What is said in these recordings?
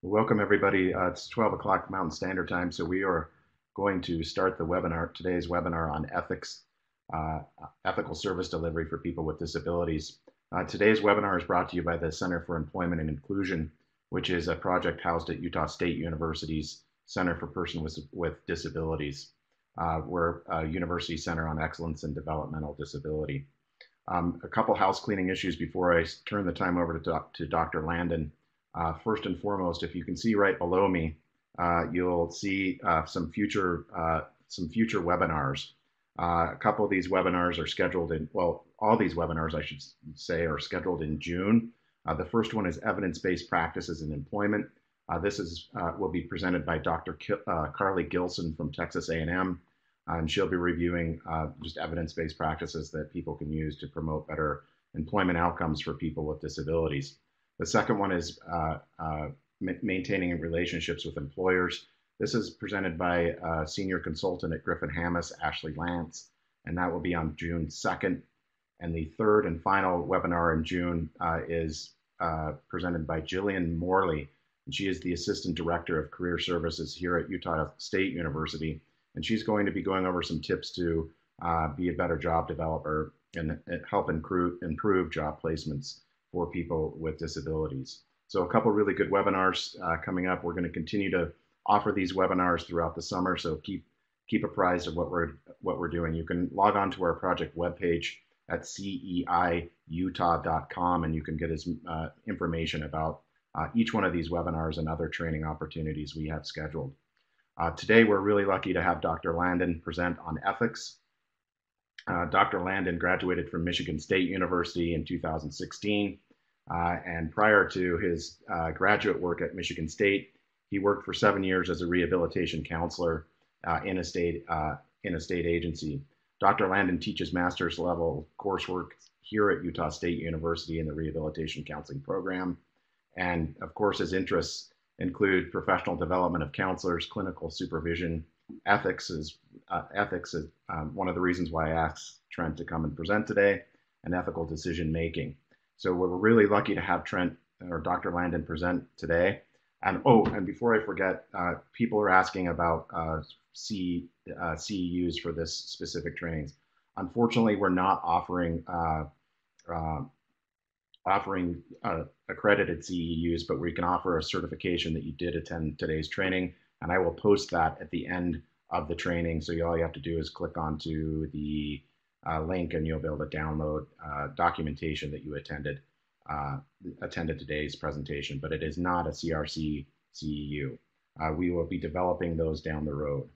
Welcome everybody. It's 12 o'clock Mountain Standard Time, so we are going to start today's webinar on ethics, ethical service delivery for people with disabilities. Today's webinar is brought to you by the Center for Employment and Inclusion, which is a project housed at Utah State University's Center for Persons with Disabilities. We're a university center on excellence in developmental disability. A couple house cleaning issues before I turn the time over to Dr. Landon. First and foremost, if you can see right below me, you'll see some future webinars. A couple of these webinars are scheduled all these webinars, I should say, are scheduled in June. The first one is evidence-based practices in employment. This will be presented by Dr. Carly Gilson from Texas A&M, and she'll be reviewing just evidence-based practices that people can use to promote better employment outcomes for people with disabilities. The second one is maintaining relationships with employers. This is presented by senior consultant at Griffin Hammis, Ashley Lance, and that will be on June 2nd. And the third and final webinar in June is presented by Jillian Morley, and she is the Assistant Director of Career Services here at Utah State University, and she's going to be going over some tips to be a better job developer and help improve job placements for people with disabilities. So a couple really good webinars coming up. We're going to continue to offer these webinars throughout the summer, so keep apprised of what we're doing. You can log on to our project webpage at ceiutah.com, and you can get information about each one of these webinars and other training opportunities we have scheduled. Today, we're really lucky to have Dr. Landon present on ethics. Dr. Landon graduated from Michigan State University in 2016, and prior to his graduate work at Michigan State, he worked for 7 years as a rehabilitation counselor in a state agency. Dr. Landon teaches master's level coursework here at Utah State University in the Rehabilitation Counseling Program, and of course his interests include professional development of counselors, clinical supervision. Ethics is one of the reasons why I asked Trent to come and present today, and ethical decision making. So we're really lucky to have Trent or Dr. Landon present today. And before I forget, people are asking about CEUs for this specific trainings. Unfortunately, we're not offering accredited CEUs, but we can offer a certification that you did attend today's training, and I will post that at the end of the training. So all you have to do is click onto the link, and you'll be able to download documentation that you attended today's presentation. But it is not a CRC CEU. We will be developing those down the road.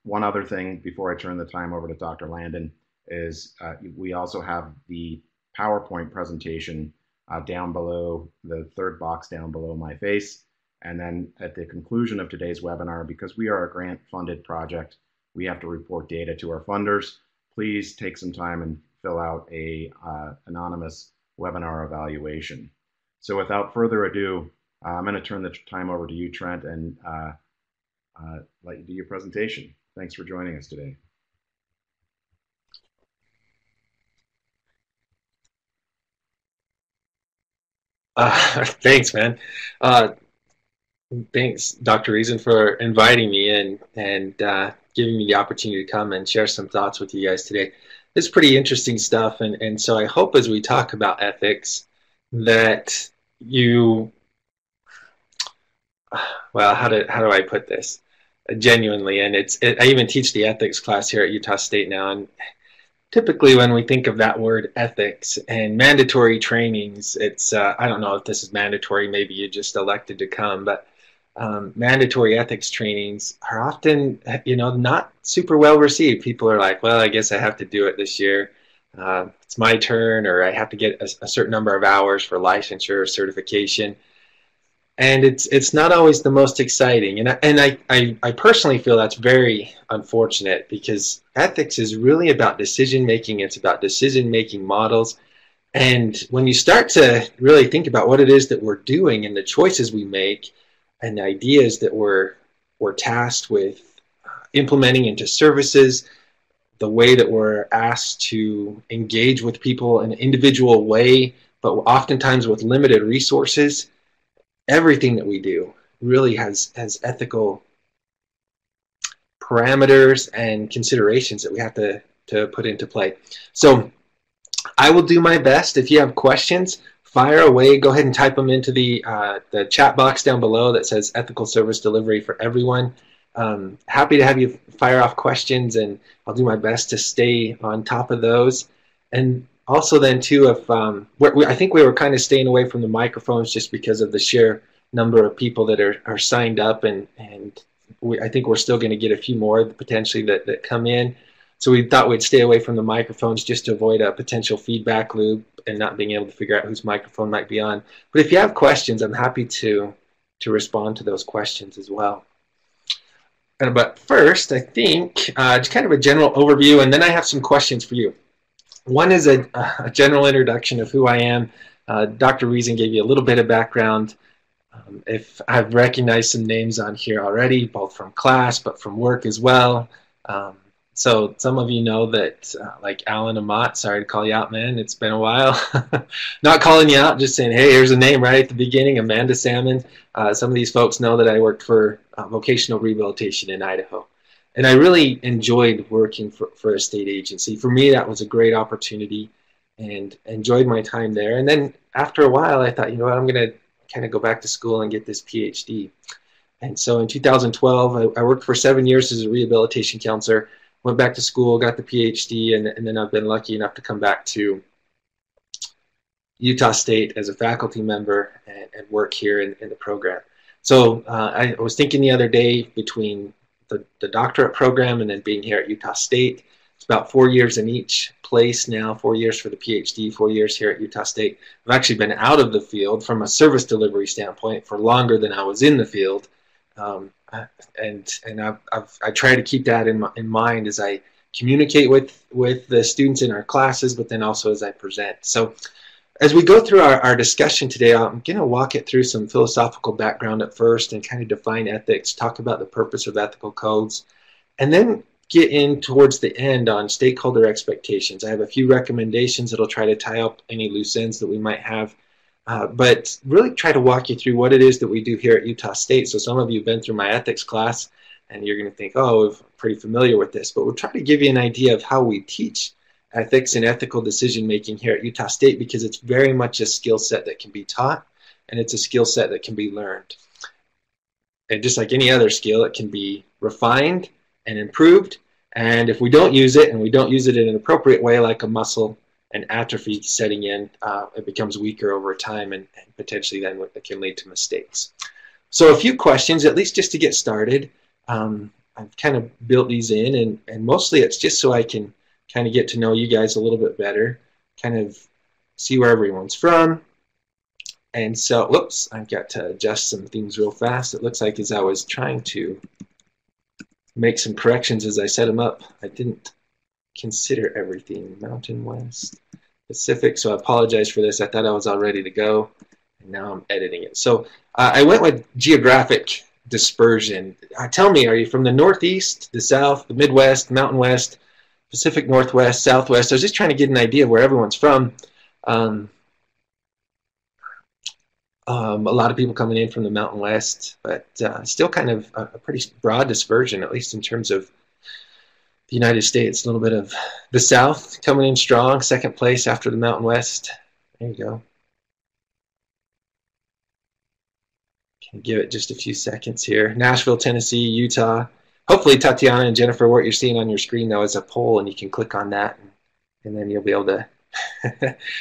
One other thing before I turn the time over to Dr. Landon is we also have the PowerPoint presentation down below, the third box down below my face. And then at the conclusion of today's webinar, because we are a grant-funded project, we have to report data to our funders. Please take some time and fill out a anonymous webinar evaluation. So without further ado, I'm going to turn the time over to you, Trent, and let you do your presentation. Thanks for joining us today. Thanks, man. Thanks, Dr. Reason, for inviting me in and giving me the opportunity to come and share some thoughts with you guys today. It's pretty interesting stuff, and so I hope as we talk about ethics that you, well, how do I put this? Genuinely, and I even teach the ethics class here at Utah State now, and typically when we think of that word ethics and mandatory trainings, it's I don't know if this is mandatory, maybe you just elected to come, but mandatory ethics trainings are often, not super well received. People are like, well, I guess I have to do it this year. It's my turn, or I have to get a certain number of hours for licensure or certification. And it's not always the most exciting. And I personally feel that's very unfortunate, because ethics is really about decision making. It's about decision making models. And when you start to really think about what it is that we're doing and the choices we make and the ideas that we're tasked with implementing into services, the way that we're asked to engage with people in an individual way, but oftentimes with limited resources, everything that we do really has ethical parameters and considerations that we have to put into play. So I will do my best. If you have questions, fire away. Go ahead and type them into the chat box down below that says ethical service delivery for everyone. Happy to have you fire off questions, and I'll do my best to stay on top of those. And also then too, if I think we were kind of staying away from the microphones just because of the sheer number of people that are signed up, and I think we're still going to get a few more potentially that come in. So we thought we'd stay away from the microphones just to avoid a potential feedback loop and not being able to figure out whose microphone might be on. But if you have questions, I'm happy to respond to those questions as well. But first, I think just kind of a general overview, and then I have some questions for you. One is a general introduction of who I am. Dr. Reason gave you a little bit of background. If I've recognized some names on here already, both from class but from work as well. So some of you know that, like Alan Amat, sorry to call you out, man. It's been a while. Not calling you out, just saying, hey, here's a name right at the beginning, Amanda Salmon. Some of these folks know that I worked for vocational rehabilitation in Idaho. And I really enjoyed working for a state agency. For me, that was a great opportunity and enjoyed my time there. And then after a while, I thought, you know what, I'm going to kind of go back to school and get this PhD. And so in 2012, I worked for 7 years as a rehabilitation counselor. Went back to school, got the PhD, and then I've been lucky enough to come back to Utah State as a faculty member and work here in the program. So I was thinking the other day, between the doctorate program and then being here at Utah State, it's about 4 years in each place now, 4 years for the PhD, 4 years here at Utah State. I've actually been out of the field from a service delivery standpoint for longer than I was in the field. And I try to keep that in mind as I communicate with the students in our classes, but then also as I present. So as we go through our discussion today, I'm going to walk it through some philosophical background at first and kind of define ethics, talk about the purpose of ethical codes, and then get in towards the end on stakeholder expectations. I have a few recommendations that'll try to tie up any loose ends that we might have. But really try to walk you through what it is that we do here at Utah State. So some of you have been through my ethics class, and you're going to think, oh, I'm pretty familiar with this. But we'll try to give you an idea of how we teach ethics and ethical decision-making here at Utah State, because it's very much a skill set that can be taught, and it's a skill set that can be learned. And just like any other skill, it can be refined and improved. And if we don't use it, and we don't use it in an appropriate way, like a muscle, and atrophy setting in, it becomes weaker over time, and potentially then it can lead to mistakes. So a few questions, at least just to get started. I've kind of built these in, and mostly it's just so I can kind of get to know you guys a little bit better, kind of see where everyone's from. And so, whoops, I've got to adjust some things real fast. It looks like as I was trying to make some corrections as I set them up, I didn't consider everything. Mountain West, Pacific. So I apologize for this. I thought I was all ready to go, and now I'm editing it. So I went with geographic dispersion. Tell me, are you from the Northeast, the South, the Midwest, Mountain West, Pacific Northwest, Southwest? I was just trying to get an idea of where everyone's from. A lot of people coming in from the Mountain West, but still kind of a pretty broad dispersion, at least in terms of the United States. A little bit of the South coming in strong, second place after the Mountain West. There you go. Can give it just a few seconds here. Nashville, Tennessee, Utah. Hopefully, Tatiana and Jennifer, what you're seeing on your screen now is a poll, and you can click on that, and then you'll be able to.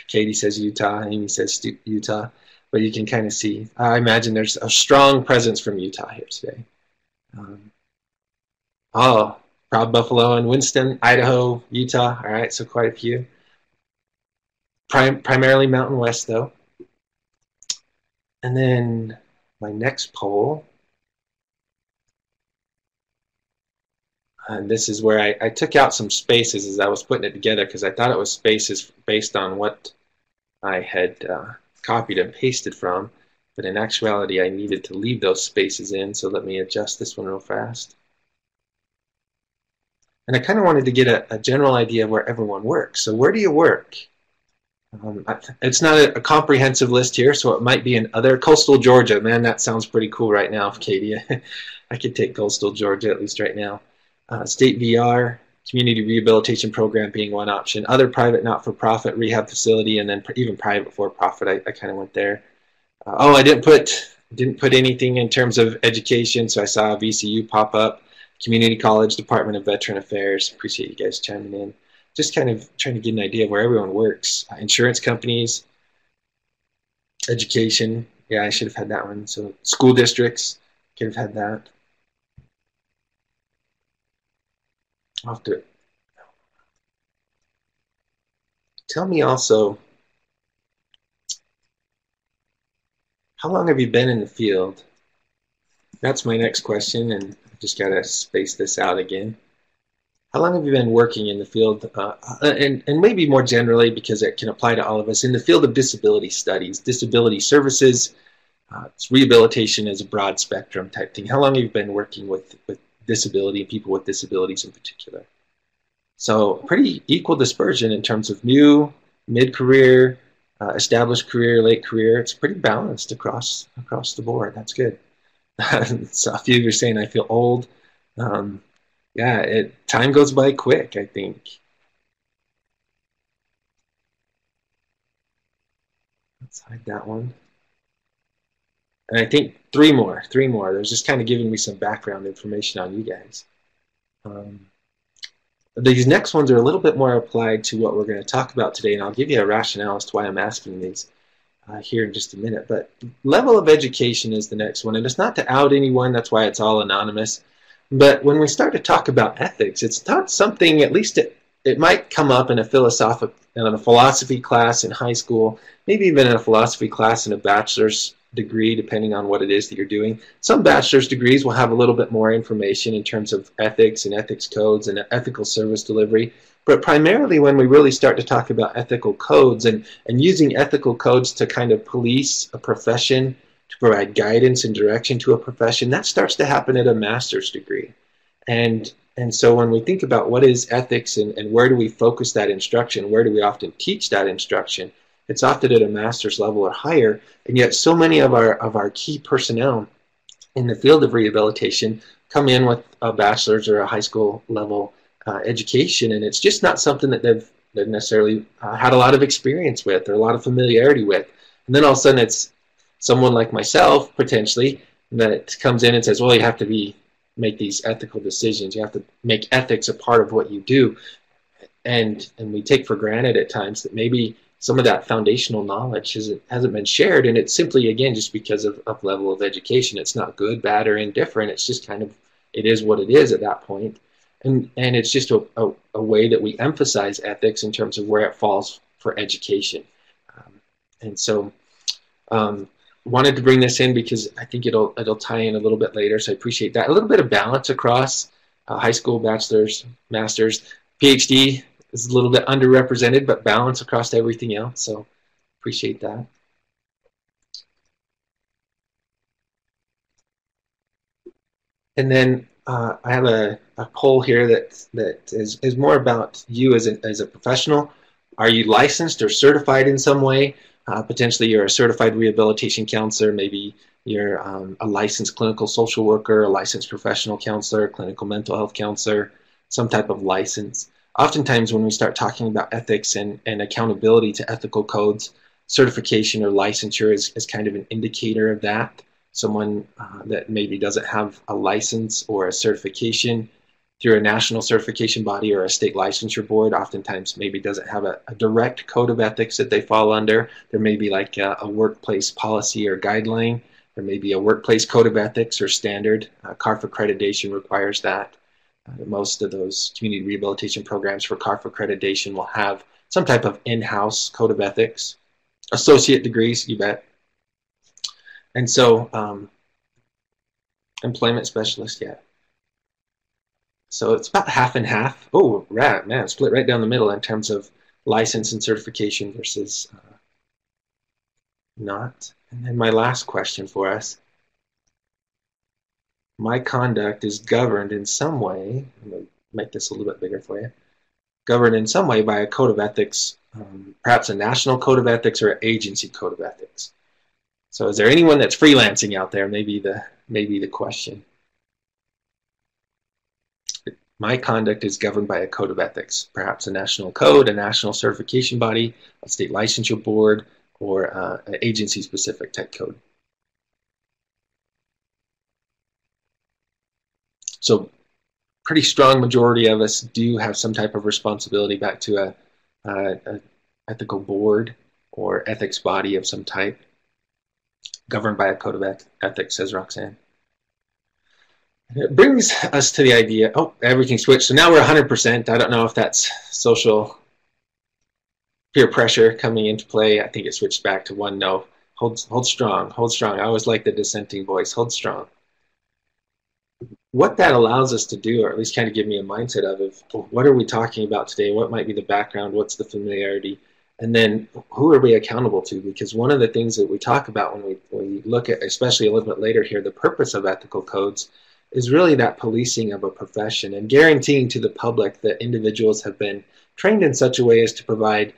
Katie says Utah, Amy says Utah, but you can kind of see. I imagine there's a strong presence from Utah here today. Oh, Proud Buffalo and Winston, Idaho, Utah. All right, so quite a few. Primarily Mountain West, though. And then my next poll. And this is where I took out some spaces as I was putting it together, because I thought it was spaces based on what I had copied and pasted from. But in actuality, I needed to leave those spaces in. So let me adjust this one real fast. And I kind of wanted to get a general idea of where everyone works. So where do you work? It's not a comprehensive list here, so it might be in other. Coastal Georgia, man, that sounds pretty cool right now, Katie. I could take Coastal Georgia at least right now. State VR, community rehabilitation program being one option. Other private not-for-profit rehab facility, and then even private for-profit. I kind of went there. Oh, I didn't put anything in terms of education, so I saw VCU pop up. Community College, Department of Veteran Affairs. Appreciate you guys chiming in. Just kind of trying to get an idea of where everyone works. Insurance companies, education. Yeah, I should have had that one. So school districts, could have had that. I'll have to tell me also, how long have you been in the field? That's my next question, and I just got to space this out again. How long have you been working in the field, and maybe more generally, because it can apply to all of us, in the field of disability studies, disability services, rehabilitation is a broad spectrum type thing. How long have you been working with disability and people with disabilities in particular? So pretty equal dispersion in terms of new, mid-career, established career, late career. It's pretty balanced across the board. That's good. So a few of you are saying I feel old. Yeah, time goes by quick, I think. Let's hide that one. And I think three more. There's just kind of giving me some background information on you guys. These next ones are a little bit more applied to what we're going to talk about today, and I'll give you a rationale as to why I'm asking these here in just a minute. But level of education is the next one, and it's not to out anyone. That's why it's all anonymous. But when we start to talk about ethics, it's not something, at least it might come up in a philosophy class in high school, maybe even in a philosophy class in a bachelor's degree, depending on what it is that you're doing. Some bachelor's degrees will have a little bit more information in terms of ethics and ethics codes and ethical service delivery. But primarily when we really start to talk about ethical codes and using ethical codes to kind of police a profession, to provide guidance and direction to a profession, that starts to happen at a master's degree. And so when we think about what is ethics and where do we focus that instruction, where do we often teach that instruction, it's often at a master's level or higher, and yet so many of our key personnel in the field of rehabilitation come in with a bachelor's or a high school level education, and it's just not something that they've necessarily had a lot of experience with or a lot of familiarity with. And then all of a sudden it's someone like myself, potentially, that comes in and says, well, you have to make these ethical decisions. You have to make ethics a part of what you do. And we take for granted at times that maybe some of that foundational knowledge hasn't been shared, and it's simply, again, just because of level of education. It's not good, bad, or indifferent. It's just kind of, it is what it is at that point. And it's just a way that we emphasize ethics in terms of where it falls for education. And so wanted to bring this in because I think it'll tie in a little bit later, so I appreciate that. A little bit of balance across high school, bachelor's, master's, PhD is a little bit underrepresented, but balance across everything else, so appreciate that. And then I have a poll here that is more about you as a professional. Are you licensed or certified in some way? Potentially you're a certified rehabilitation counselor, maybe you're a licensed clinical social worker, a licensed professional counselor, clinical mental health counselor, some type of license. Oftentimes when we start talking about ethics and accountability to ethical codes, certification or licensure is kind of an indicator of that. Someone that maybe doesn't have a license or a certification through a national certification body or a state licensure board, oftentimes maybe doesn't have a direct code of ethics that they fall under. There may be like a workplace policy or guideline. There may be a workplace code of ethics or standard. CARF accreditation requires that. Most of those community rehabilitation programs for CARF accreditation will have some type of in-house code of ethics. Associate degrees, you bet. And so employment specialist, yeah. So it's about half and half. Oh, right, man, split right down the middle in terms of license and certification versus not. And then my last question for us. My conduct is governed in some way, I'm going to make this a little bit bigger for you, governed in some way by a code of ethics perhaps a national code of ethics or an agency code of ethics. So is there anyone that's freelancing out there? Maybe the question. My conduct is governed by a code of ethics, perhaps a national code, a national certification body, a state licensure board, or an agency-specific type code. So pretty strong majority of us do have some type of responsibility back to a ethical board or ethics body of some type, governed by a code of ethics, says Roxanne. It brings us to the idea, oh, everything switched. So now we're 100%. I don't know if that's social peer pressure coming into play. I think it switched back to one no. Hold strong, hold strong. I always like the dissenting voice, hold strong. What that allows us to do, or at least kind of give me a mindset of what are we talking about today? What might be the background? What's the familiarity? And then who are we accountable to? Because one of the things that we talk about when we look at, especially a little bit later here, the purpose of ethical codes is really that policing of a profession and guaranteeing to the public that individuals have been trained in such a way as to provide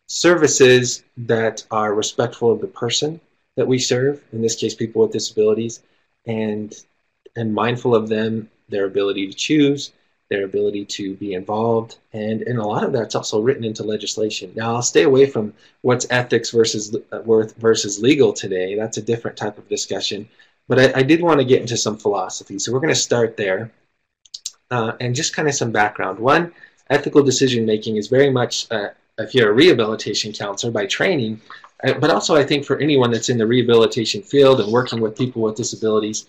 services that are respectful of the person that we serve, in this case people with disabilities, and mindful of them, their ability to choose, their ability to be involved, and a lot of that's also written into legislation. Now, I'll stay away from what's ethics versus legal today. That's a different type of discussion, but I did want to get into some philosophy. So we're going to start there, and just kind of some background. One, ethical decision-making is very much, if you're a rehabilitation counselor by training, but also I think for anyone that's in the rehabilitation field and working with people with disabilities,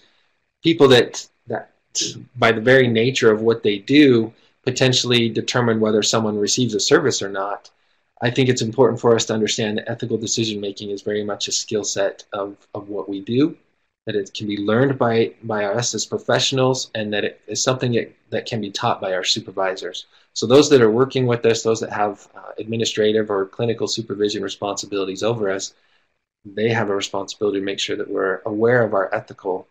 people that by the very nature of what they do potentially determine whether someone receives a service or not. I think it's important for us to understand that ethical decision making is very much a skill set of what we do, that it can be learned by us as professionals, and that it is something that can be taught by our supervisors. So those that are working with us, those that have administrative or clinical supervision responsibilities over us, they have a responsibility to make sure that we're aware of our ethical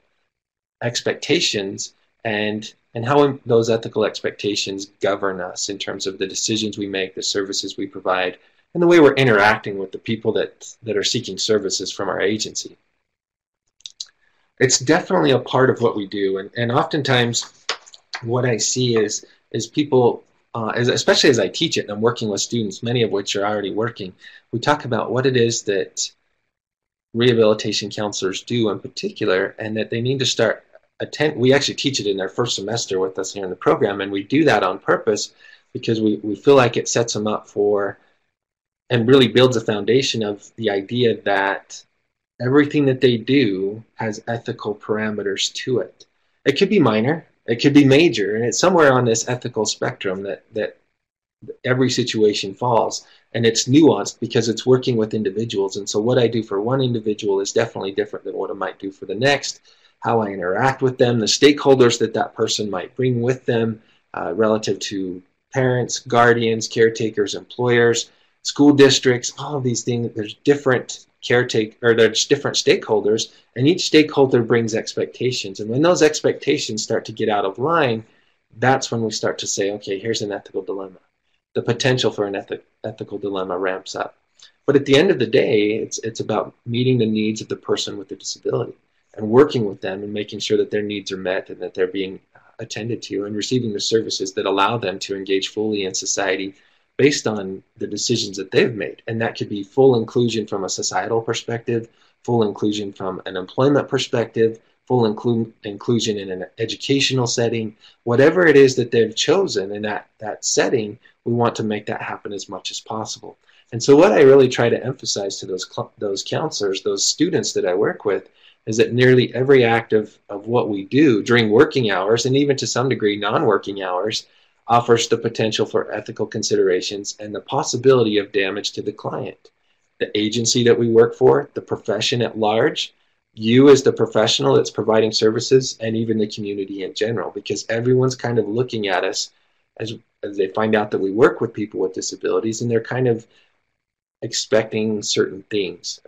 expectations and how those ethical expectations govern us in terms of the decisions we make, the services we provide, and the way we're interacting with the people that are seeking services from our agency. It's definitely a part of what we do, and oftentimes what I see is people, especially as I teach it and I'm working with students, many of which are already working, we talk about what it is that rehabilitation counselors do in particular, and that they need to start we actually teach it in their first semester with us here in the program, and we do that on purpose because we feel like it sets them up for and really builds a foundation of the idea that everything that they do has ethical parameters to it. It could be minor, it could be major, and it's somewhere on this ethical spectrum that every situation falls, and it's nuanced because it's working with individuals. And so what I do for one individual is definitely different than what I might do for the next. How I interact with them, the stakeholders that person might bring with them, relative to parents, guardians, caretakers, employers, school districts, all of these things. There's different there's different stakeholders, and each stakeholder brings expectations. And when those expectations start to get out of line, that's when we start to say, okay, here's an ethical dilemma. The potential for an ethical dilemma ramps up. But at the end of the day, it's about meeting the needs of the person with the disability and working with them and making sure that their needs are met and that they're being attended to and receiving the services that allow them to engage fully in society based on the decisions that they've made. And that could be full inclusion from a societal perspective, full inclusion from an employment perspective, full inclusion in an educational setting. Whatever it is that they've chosen in that setting, we want to make that happen as much as possible. And so what I really try to emphasize to those counselors, those students that I work with, is that nearly every act of what we do during working hours, and even to some degree non-working hours, offers the potential for ethical considerations and the possibility of damage to the client, the agency that we work for, the profession at large, you as the professional that's providing services, and even the community in general, because everyone's kind of looking at us as they find out that we work with people with disabilities, and they're kind of expecting certain things.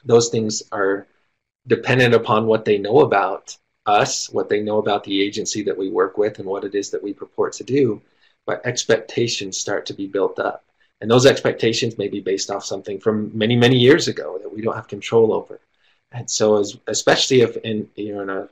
Those things are dependent upon what they know about us, what they know about the agency that we work with, and what it is that we purport to do. but expectations start to be built up. And those expectations may be based off something from many, many years ago that we don't have control over. And so, especially if you're in a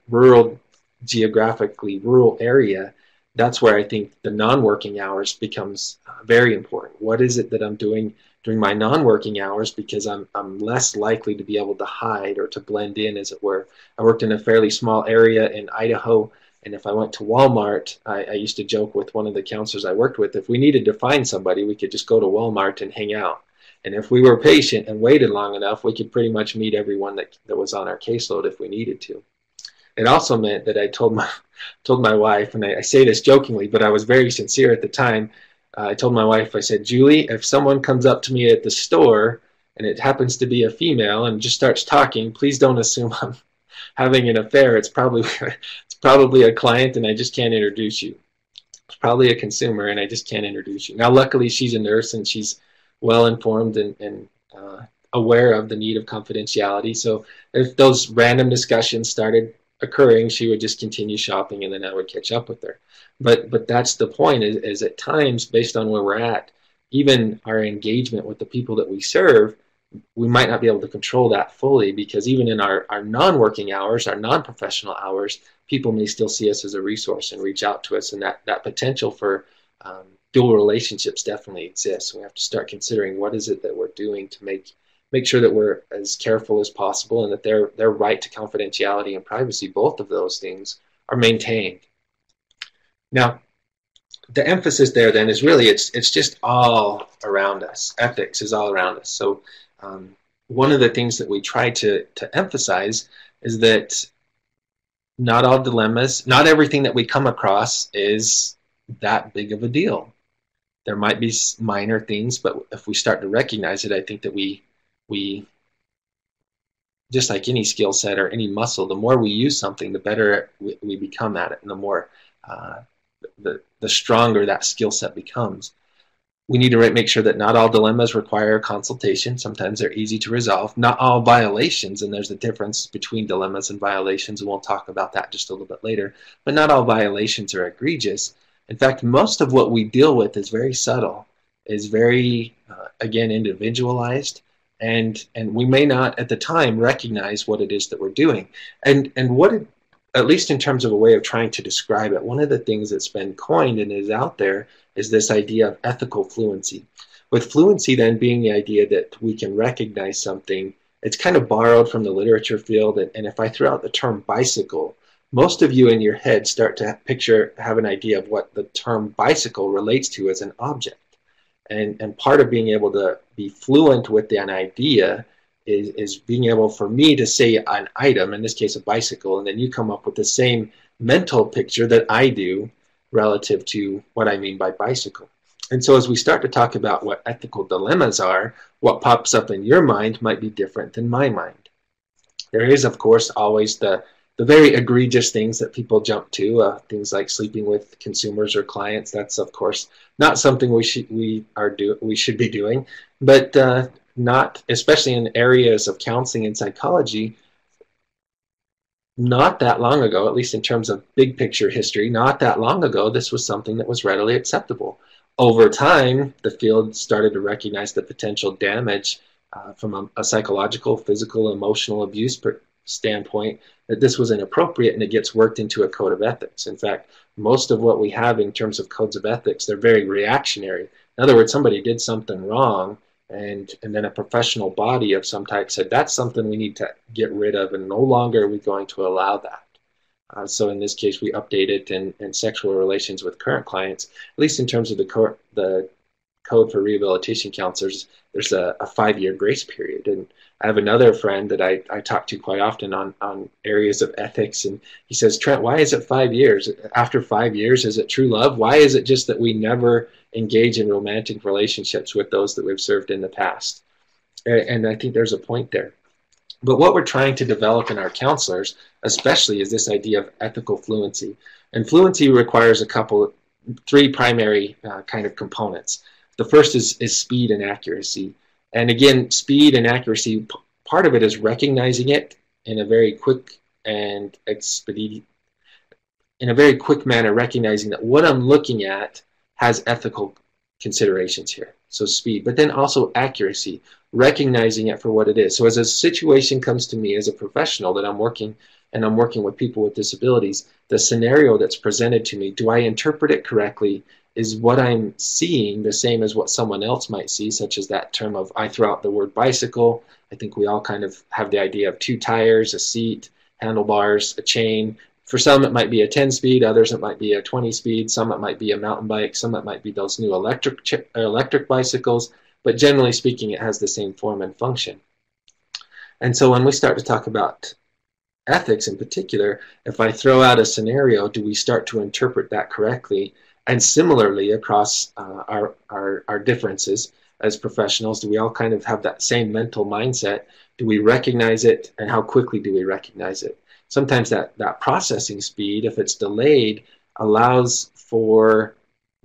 geographically rural area, that's where I think the non-working hours becomes very important. What is it that I'm doing during my non-working hours, because I'm less likely to be able to hide or to blend in, as it were. I worked in a fairly small area in Idaho, and if I went to Walmart, I used to joke with one of the counselors I worked with, if we needed to find somebody, we could just go to Walmart and hang out. And if we were patient and waited long enough, we could pretty much meet everyone that was on our caseload if we needed to. It also meant that I told my wife, and I say this jokingly, but I was very sincere at the time. I told my wife, I said, Julie, if someone comes up to me at the store and it happens to be a female and just starts talking, please don't assume I'm having an affair. It's probably a client and I just can't introduce you. It's probably a consumer and I just can't introduce you. Now, luckily, she's a nurse and she's well informed and aware of the need of confidentiality. So if those random discussions started occurring, she would just continue shopping and then I would catch up with her. But that's the point, is at times, based on where we're at, even our engagement with the people that we serve, we might not be able to control that fully, because even in our non-working hours, our non-professional hours, people may still see us as a resource and reach out to us, and that potential for dual relationships definitely exists. We have to start considering what is it that we're doing to make sure that we're as careful as possible and that their right to confidentiality and privacy, both of those things, are maintained. Now, the emphasis there then is really it's just all around us. Ethics is all around us. So one of the things that we try to emphasize is that not all dilemmas, not everything that we come across is that big of a deal. There might be minor things, but if we start to recognize it, I think that we just like any skill set or any muscle, the more we use something, the better we become at it, and the more the stronger that skill set becomes. We need to make sure that not all dilemmas require consultation. Sometimes they're easy to resolve. Not all violations, and there's a difference between dilemmas and violations, and we'll talk about that just a little bit later, but not all violations are egregious. In fact, most of what we deal with is very subtle, is very, again, individualized, and we may not at the time recognize what it is that we're doing. And what it, at least in terms of a way of trying to describe it, one of the things that's been coined and is out there is this idea of ethical fluency. With fluency then being the idea that we can recognize something, it's kind of borrowed from the literature field, and if I throw out the term bicycle, most of you in your head start to have an idea of what the term bicycle relates to as an object. And part of being able to be fluent with an idea is being able for me to say an item, in this case a bicycle, and then you come up with the same mental picture that I do relative to what I mean by bicycle. And so as we start to talk about what ethical dilemmas are, what pops up in your mind might be different than my mind. There is, of course, always the very egregious things that people jump to, things like sleeping with consumers or clients. That's, of course, not something we should be doing, but not, especially in areas of counseling and psychology, not that long ago, at least in terms of big picture history, not that long ago, this was something that was readily acceptable. Over time, the field started to recognize the potential damage from a psychological, physical, emotional abuse standpoint, that this was inappropriate, and it gets worked into a code of ethics. In fact, most of what we have in terms of codes of ethics, they're very reactionary. In other words, somebody did something wrong, and then a professional body of some type said, that's something we need to get rid of, and no longer are we going to allow that. So in this case, we update it in sexual relations with current clients, at least in terms of the code for rehabilitation counselors, there's a 5-year grace period. And I have another friend that I talk to quite often on areas of ethics, and he says, Trent, why is it 5 years? After 5 years, is it true love? Why is it just that we never engage in romantic relationships with those that we've served in the past? And I think there's a point there. But what we're trying to develop in our counselors, especially, is this idea of ethical fluency. And fluency requires three primary kind of components. The first is speed and accuracy. And again, speed and accuracy, part of it is recognizing it in a very quick manner, recognizing that what I'm looking at has ethical considerations here. So speed, but then also accuracy, recognizing it for what it is. So as a situation comes to me as a professional that I'm working with people with disabilities, the scenario that's presented to me, do I interpret it correctly? Is what I'm seeing the same as what someone else might see, such as that term of, I throw out the word bicycle. I think we all kind of have the idea of two tires, a seat, handlebars, a chain. For some, it might be a 10-speed. Others, it might be a 20-speed. Some, it might be a mountain bike. Some, it might be those new electric bicycles. But generally speaking, it has the same form and function. And so when we start to talk about ethics in particular, if I throw out a scenario, do we start to interpret that correctly? And similarly, across our differences as professionals, do we all kind of have that same mental mindset? Do we recognize it, and how quickly do we recognize it? Sometimes that processing speed, if it's delayed, allows for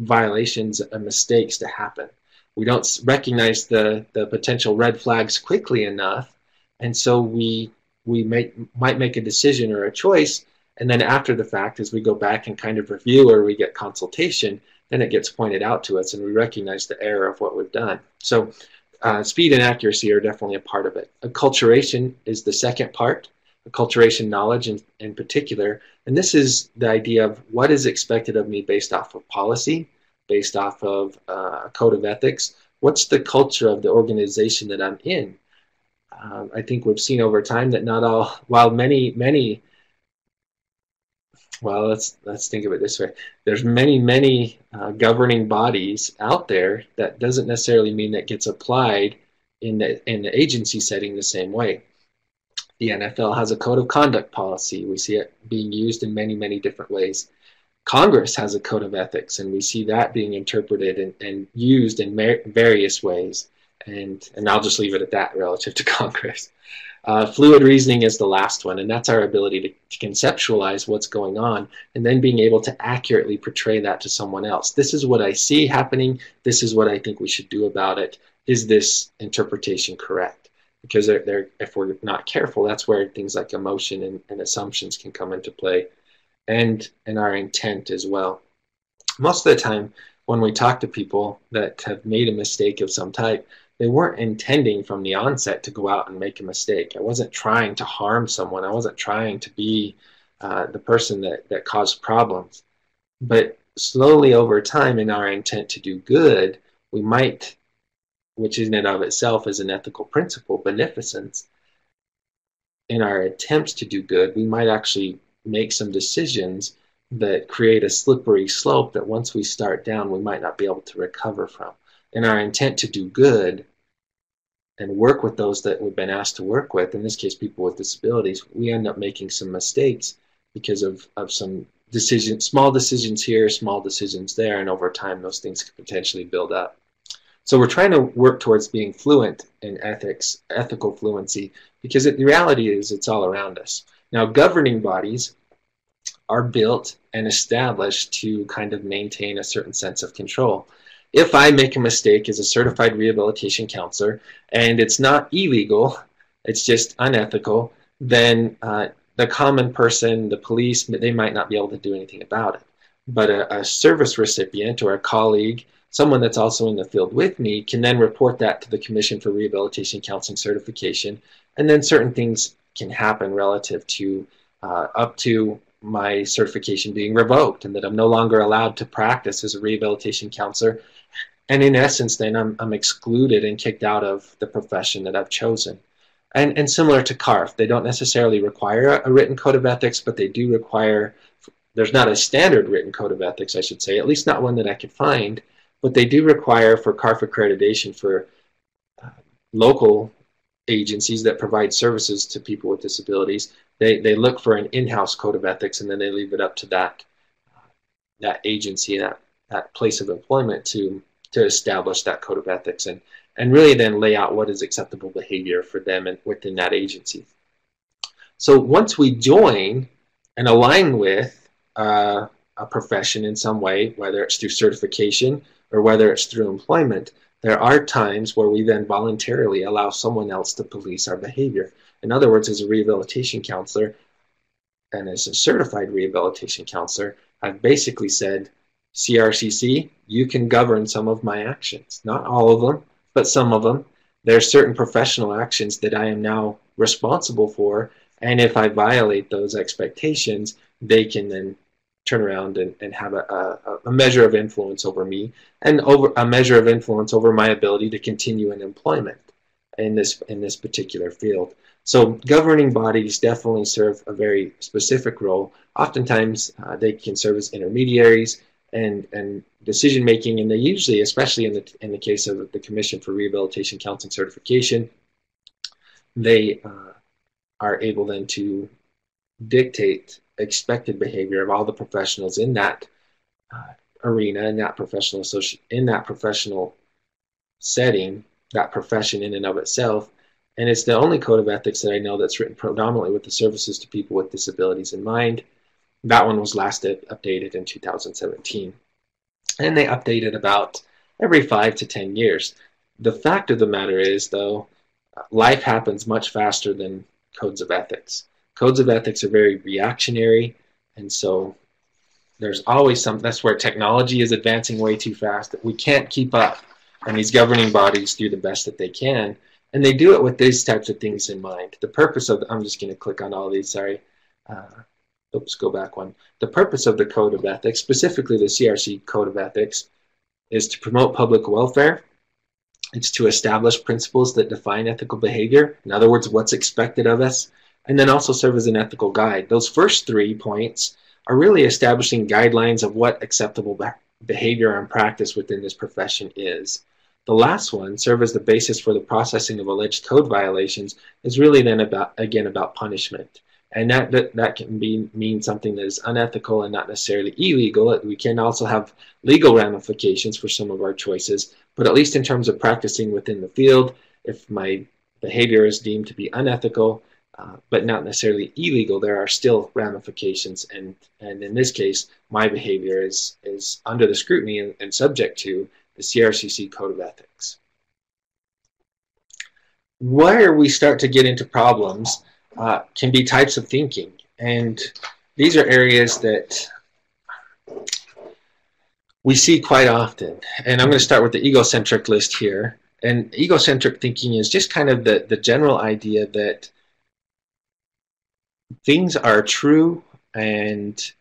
violations and mistakes to happen. We don't recognize the potential red flags quickly enough, and so we might make a decision or a choice, and then after the fact, as we go back and kind of review or we get consultation, then it gets pointed out to us and we recognize the error of what we've done. So speed and accuracy are definitely a part of it. Acculturation is the second part, acculturation knowledge in particular, and this is the idea of what is expected of me based off of policy, based off of a code of ethics. What's the culture of the organization that I'm in? I think we've seen over time that not all, while many, well, let's think of it this way. There's many governing bodies out there. That doesn't necessarily mean that gets applied in the agency setting the same way. The NFL has a code of conduct policy. We see it being used in many different ways. Congress has a code of ethics, and we see that being interpreted and used in various ways. And I'll just leave it at that relative to Congress. Fluid reasoning is the last one, and that's our ability to conceptualize what's going on and then being able to accurately portray that to someone else. This is what I see happening. This is what I think we should do about it. Is this interpretation correct? Because if we're not careful, that's where things like emotion and assumptions can come into play, and our intent as well. Most of the time, when we talk to people that have made a mistake of some type, they weren't intending from the onset to go out and make a mistake. I wasn't trying to harm someone. I wasn't trying to be the person that caused problems. But slowly over time, in our intent to do good, we might, which in and of itself is an ethical principle, beneficence, in our attempts to do good, we might actually make some decisions that create a slippery slope that once we start down, we might not be able to recover from. In our intent to do good and work with those that we've been asked to work with, in this case people with disabilities, we end up making some mistakes because of some decisions, small decisions here, small decisions there, and over time those things could potentially build up. So we're trying to work towards being fluent in ethics, ethical fluency, because the reality is it's all around us. Now, governing bodies are built and established to kind of maintain a certain sense of control. If I make a mistake as a certified rehabilitation counselor and it's not illegal, it's just unethical, then the common person, the police, they might not be able to do anything about it. But a service recipient or a colleague, someone that's also in the field with me, can then report that to the Commission for Rehabilitation Counseling Certification, and then certain things can happen relative to up to my certification being revoked and that I'm no longer allowed to practice as a rehabilitation counselor. And in essence, then I'm excluded and kicked out of the profession that I've chosen. And similar to CARF, they don't necessarily require a written code of ethics, but they do require, there's not a standard written code of ethics, I should say, at least not one that I could find, but they do require for CARF accreditation for local agencies that provide services to people with disabilities. They look for an in-house code of ethics, and then they leave it up to that agency, that place of employment to establish that code of ethics and really then lay out what is acceptable behavior for them and within that agency. So once we join and align with a profession in some way, whether it's through certification or whether it's through employment, there are times where we then voluntarily allow someone else to police our behavior. In other words, as a rehabilitation counselor and as a certified rehabilitation counselor, I've basically said, CRCC, you can govern some of my actions. Not all of them, but some of them. There are certain professional actions that I am now responsible for, and if I violate those expectations, they can then turn around and have a measure of influence over me, and over a measure of influence over my ability to continue in employment in this particular field. So governing bodies definitely serve a very specific role. Oftentimes they can serve as intermediaries and decision making, and they usually, especially in the case of the Commission for Rehabilitation Counseling Certification, they are able then to dictate expected behavior of all the professionals in that arena, in that professional setting, that profession in and of itself. And it's the only code of ethics that I know that's written predominantly with the services to people with disabilities in mind. That one was last updated in 2017. And they update it about every 5 to 10 years. The fact of the matter is, though, life happens much faster than codes of ethics. Codes of ethics are very reactionary, and so there's always some. That's where technology is advancing way too fast. We can't keep up, and these governing bodies do the best that they can, and they do it with these types of things in mind. The purpose of I'm just going to click on all these. Sorry. Oops, go back one. The purpose of the Code of Ethics, specifically the CRC Code of Ethics, is to promote public welfare. It's to establish principles that define ethical behavior. In other words, what's expected of us, and then also serve as an ethical guide. Those first 3 points are really establishing guidelines of what acceptable behavior and practice within this profession is. The last one, serve as the basis for the processing of alleged code violations, is really then about punishment. And that can mean something that is unethical and not necessarily illegal. We can also have legal ramifications for some of our choices, but at least in terms of practicing within the field, if my behavior is deemed to be unethical, but not necessarily illegal, there are still ramifications. And in this case, my behavior is under the scrutiny and subject to the CRCC Code of Ethics. Where we start to get into problems can be types of thinking, and these are areas that we see quite often. And I'm going to start with the egocentric list here. And egocentric thinking is just kind of the general idea that things are true and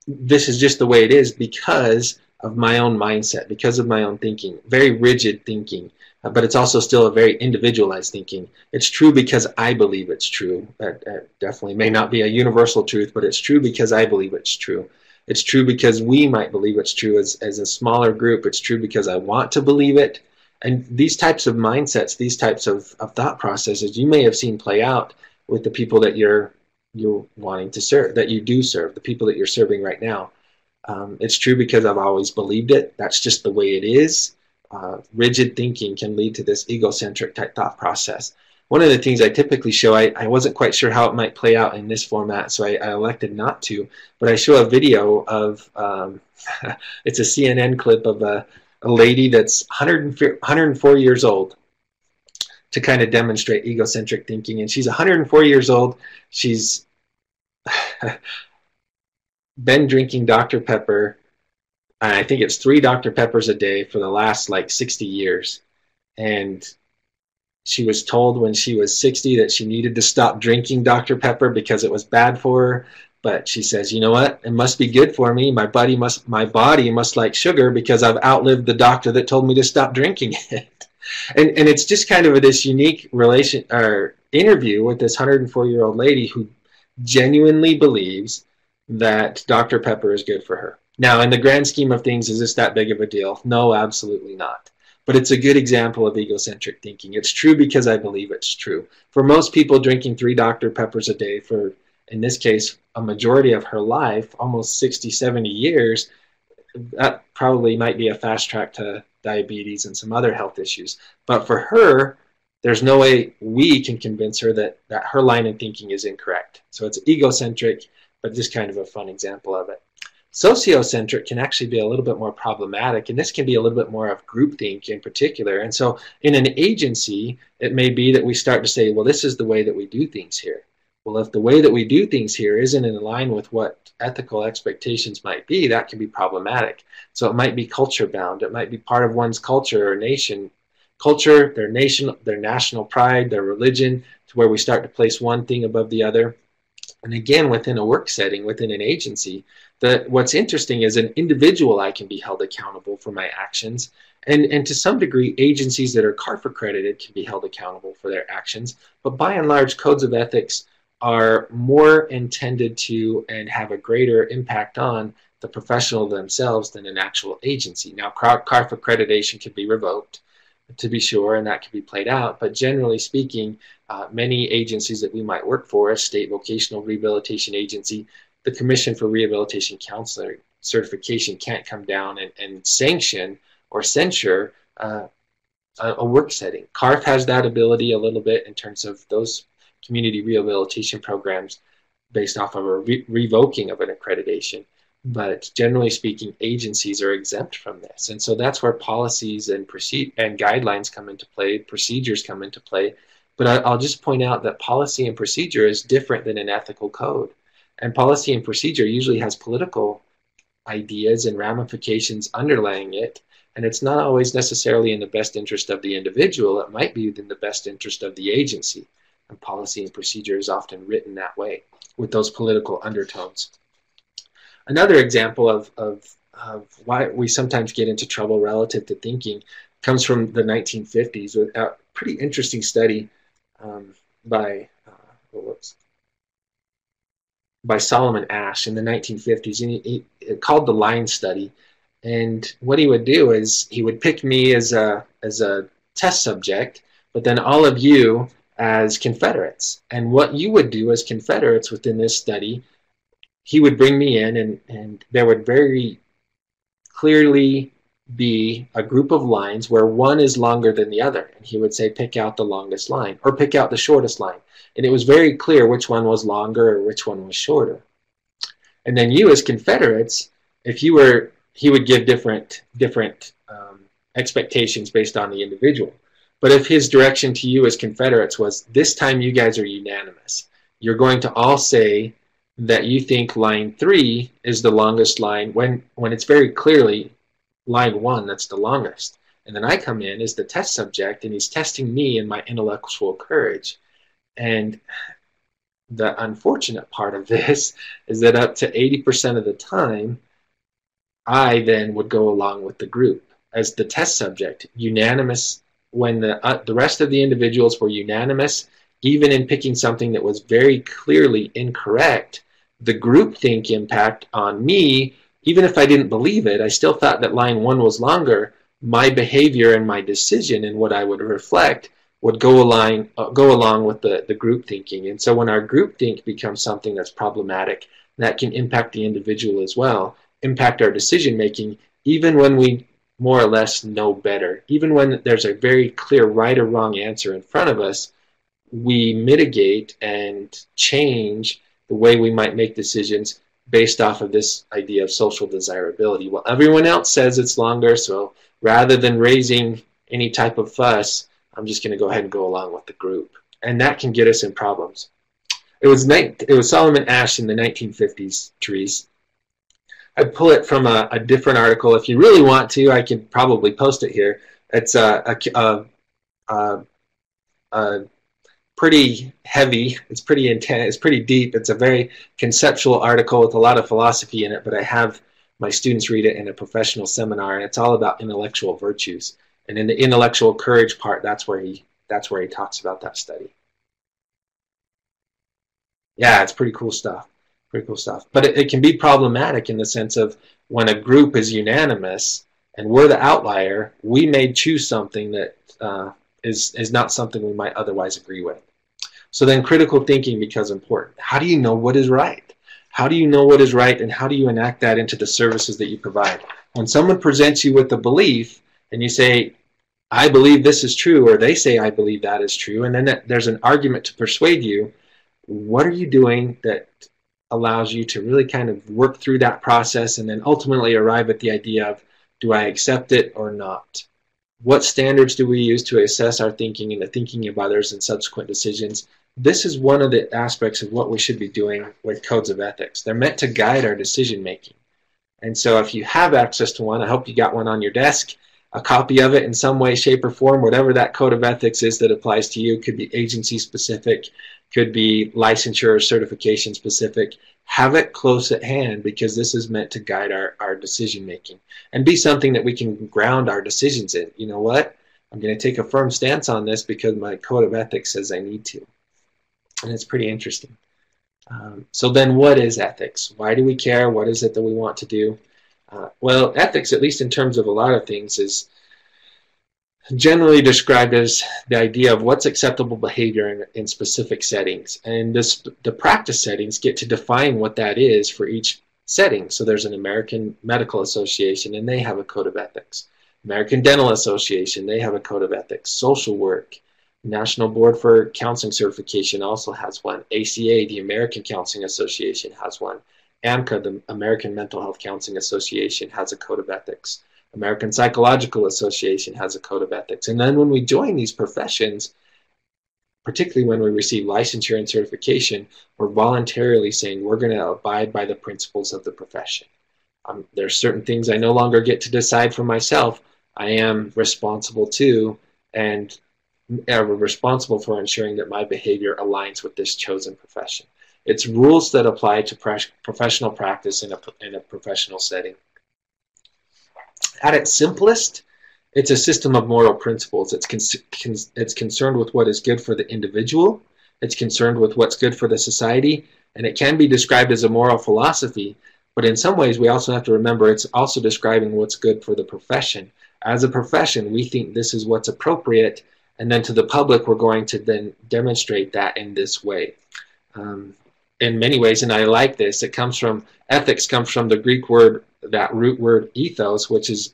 this is just the way it is because of my own mindset, because of my own thinking. Very rigid thinking, but it's also still a very individualized thinking. It's true because I believe it's true. That definitely may not be a universal truth, but it's true because I believe it's true. It's true because we might believe it's true as a smaller group. It's true because I want to believe it. And these types of mindsets, these types of thought processes, you may have seen play out with the people that you're wanting to serve, that you do serve, the people that you're serving right now. It's true because I've always believed it. That's just the way it is. Rigid thinking can lead to this egocentric type thought process. One of the things I typically show, I wasn't quite sure how it might play out in this format, so I elected not to, but I show a video of, it's a CNN clip of a lady that's 104 years old to kind of demonstrate egocentric thinking. And she's 104 years old. She's been drinking Dr. Pepper, and I think it's 3 Dr. Peppers a day for the last like 60 years. And she was told when she was 60 that she needed to stop drinking Dr. Pepper because it was bad for her. But she says, you know what? It must be good for me. My body must like sugar because I've outlived the doctor that told me to stop drinking it. And it's just kind of this unique interview with this 104-year-old lady who genuinely believes that Dr. Pepper is good for her. Now, in the grand scheme of things, is this that big of a deal? No, absolutely not. But it's a good example of egocentric thinking. It's true because I believe it's true. For most people, drinking 3 Dr. Peppers a day for, in this case, a majority of her life, almost 60, 70 years, that probably might be a fast track to diabetes and some other health issues. But for her, there's no way we can convince her that her line of thinking is incorrect. So it's egocentric, but just kind of a fun example of it. Sociocentric can actually be a little bit more problematic, and this can be a little bit more of groupthink in particular. And so in an agency, it may be that we start to say, well, this is the way that we do things here. Well, if the way that we do things here isn't in line with what ethical expectations might be, that can be problematic. So it might be culture bound. It might be part of one's culture or nation, culture, their nation, their national pride, their religion, to where we start to place one thing above the other. And again, within a work setting, within an agency, what's interesting is an individual I can be held accountable for my actions. And to some degree, agencies that are CARF accredited can be held accountable for their actions. But by and large, codes of ethics are more intended to and have a greater impact on the professional themselves than an actual agency. Now, CARF accreditation can be revoked, to be sure, and that can be played out. But generally speaking, many agencies that we might work for, a state vocational rehabilitation agency, the Commission for Rehabilitation Counselor certification can't come down and sanction or censure a work setting. CARF has that ability a little bit in terms of those community rehabilitation programs based off of a revoking of an accreditation. But generally speaking, agencies are exempt from this. And so that's where policies and guidelines come into play, procedures come into play. But I'll just point out that policy and procedure is different than an ethical code. And policy and procedure usually has political ideas and ramifications underlying it. And it's not always necessarily in the best interest of the individual. It might be in the best interest of the agency. And policy and procedure is often written that way, with those political undertones. Another example of why we sometimes get into trouble relative to thinking comes from the 1950s with a pretty interesting study by Solomon Asch in the 1950s, and he called the line study. And what he would do is he would pick me as a test subject, but then all of you as Confederates. And what you would do as Confederates within this study, he would bring me in, and there would very clearly be a group of lines where one is longer than the other. And he would say, pick out the longest line or pick out the shortest line. And it was very clear which one was longer or which one was shorter. And then you as Confederates, he would give different expectations based on the individual. But if his direction to you as Confederates was, this time you guys are unanimous, you're going to all say that you think line 3 is the longest line when it's very clearly line 1 that's the longest. And then I come in as the test subject, and he's testing me and my intellectual courage. And the unfortunate part of this is that up to 80% of the time, I then would go along with the group as the test subject, unanimous. When the rest of the individuals were unanimous, even in picking something that was very clearly incorrect, the groupthink impact on me, even if I didn't believe it, I still thought that line 1 was longer. My behavior and my decision and what I would reflect would go along with the group thinking. And so when our group think becomes something that's problematic, that can impact the individual as well, impact our decision making, even when we more or less know better. Even when there's a very clear right or wrong answer in front of us, we mitigate and change the way we might make decisions based off of this idea of social desirability. Well, everyone else says it's longer, so rather than raising any type of fuss, I'm just going to go ahead and go along with the group. And that can get us in problems. It was Solomon Asch in the 1950s, Therese. I'd pull it from a different article. If you really want to, I could probably post it here. It's pretty heavy. It's pretty intense. It's pretty deep. It's a very conceptual article with a lot of philosophy in it, but I have my students read it in a professional seminar, and it's all about intellectual virtues. And in the intellectual courage part, that's where he talks about that study. Yeah, it's pretty cool stuff. Pretty cool stuff. But it can be problematic in the sense of when a group is unanimous and we're the outlier, we may choose something that is not something we might otherwise agree with. So then critical thinking becomes important. How do you know what is right? How do you know what is right, and how do you enact that into the services that you provide? When someone presents you with a belief and you say, I believe this is true, or they say, I believe that is true, and then there's an argument to persuade you, what are you doing that allows you to really kind of work through that process and then ultimately arrive at the idea of, do I accept it or not? What standards do we use to assess our thinking and the thinking of others and subsequent decisions? This is one of the aspects of what we should be doing with codes of ethics. They're meant to guide our decision making. And so if you have access to one, I hope you got one on your desk, a copy of it in some way, shape, or form, whatever that code of ethics is that applies to you. Could be agency specific, could be licensure or certification specific. Have it close at hand, because this is meant to guide our decision making and be something that we can ground our decisions in. You know what? I'm going to take a firm stance on this because my code of ethics says I need to. And it's pretty interesting. So then what is ethics? Why do we care? What is it that we want to do? Well, ethics, at least in terms of a lot of things, is generally described as the idea of what's acceptable behavior in specific settings. And the practice settings get to define what that is for each setting. So there's an American Medical Association, and they have a code of ethics. American Dental Association, they have a code of ethics. Social work, National Board for Counseling Certification also has one. ACA, the American Counseling Association, has one. AMCA, the American Mental Health Counseling Association, has a code of ethics. American Psychological Association has a code of ethics. And then when we join these professions, particularly when we receive licensure and certification, we're voluntarily saying we're going to abide by the principles of the profession. There are certain things I no longer get to decide for myself. I am responsible to, and responsible for ensuring that my behavior aligns with this chosen profession. It's rules that apply to professional practice in a professional setting. At its simplest, it's a system of moral principles. It's concerned with what is good for the individual. It's concerned with what's good for the society. And it can be described as a moral philosophy. But in some ways, we also have to remember it's also describing what's good for the profession. As a profession, we think this is what's appropriate. And then to the public, we're going to then demonstrate that in this way. In many ways, and I like this, ethics comes from the Greek word, that root word ethos, which is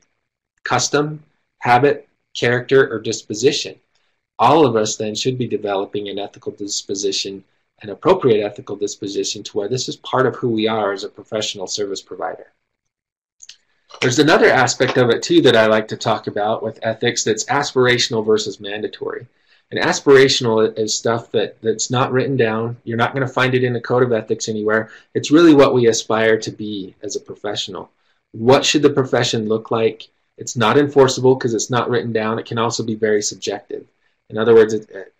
custom, habit, character, or disposition. All of us then should be developing an ethical disposition, an appropriate ethical disposition, to where this is part of who we are as a professional service provider. There's another aspect of it too that I like to talk about with ethics that's aspirational versus mandatory. And aspirational is stuff that's not written down. You're not going to find it in a code of ethics anywhere. It's really what we aspire to be as a professional. What should the profession look like? It's not enforceable because it's not written down. It can also be very subjective. In other words,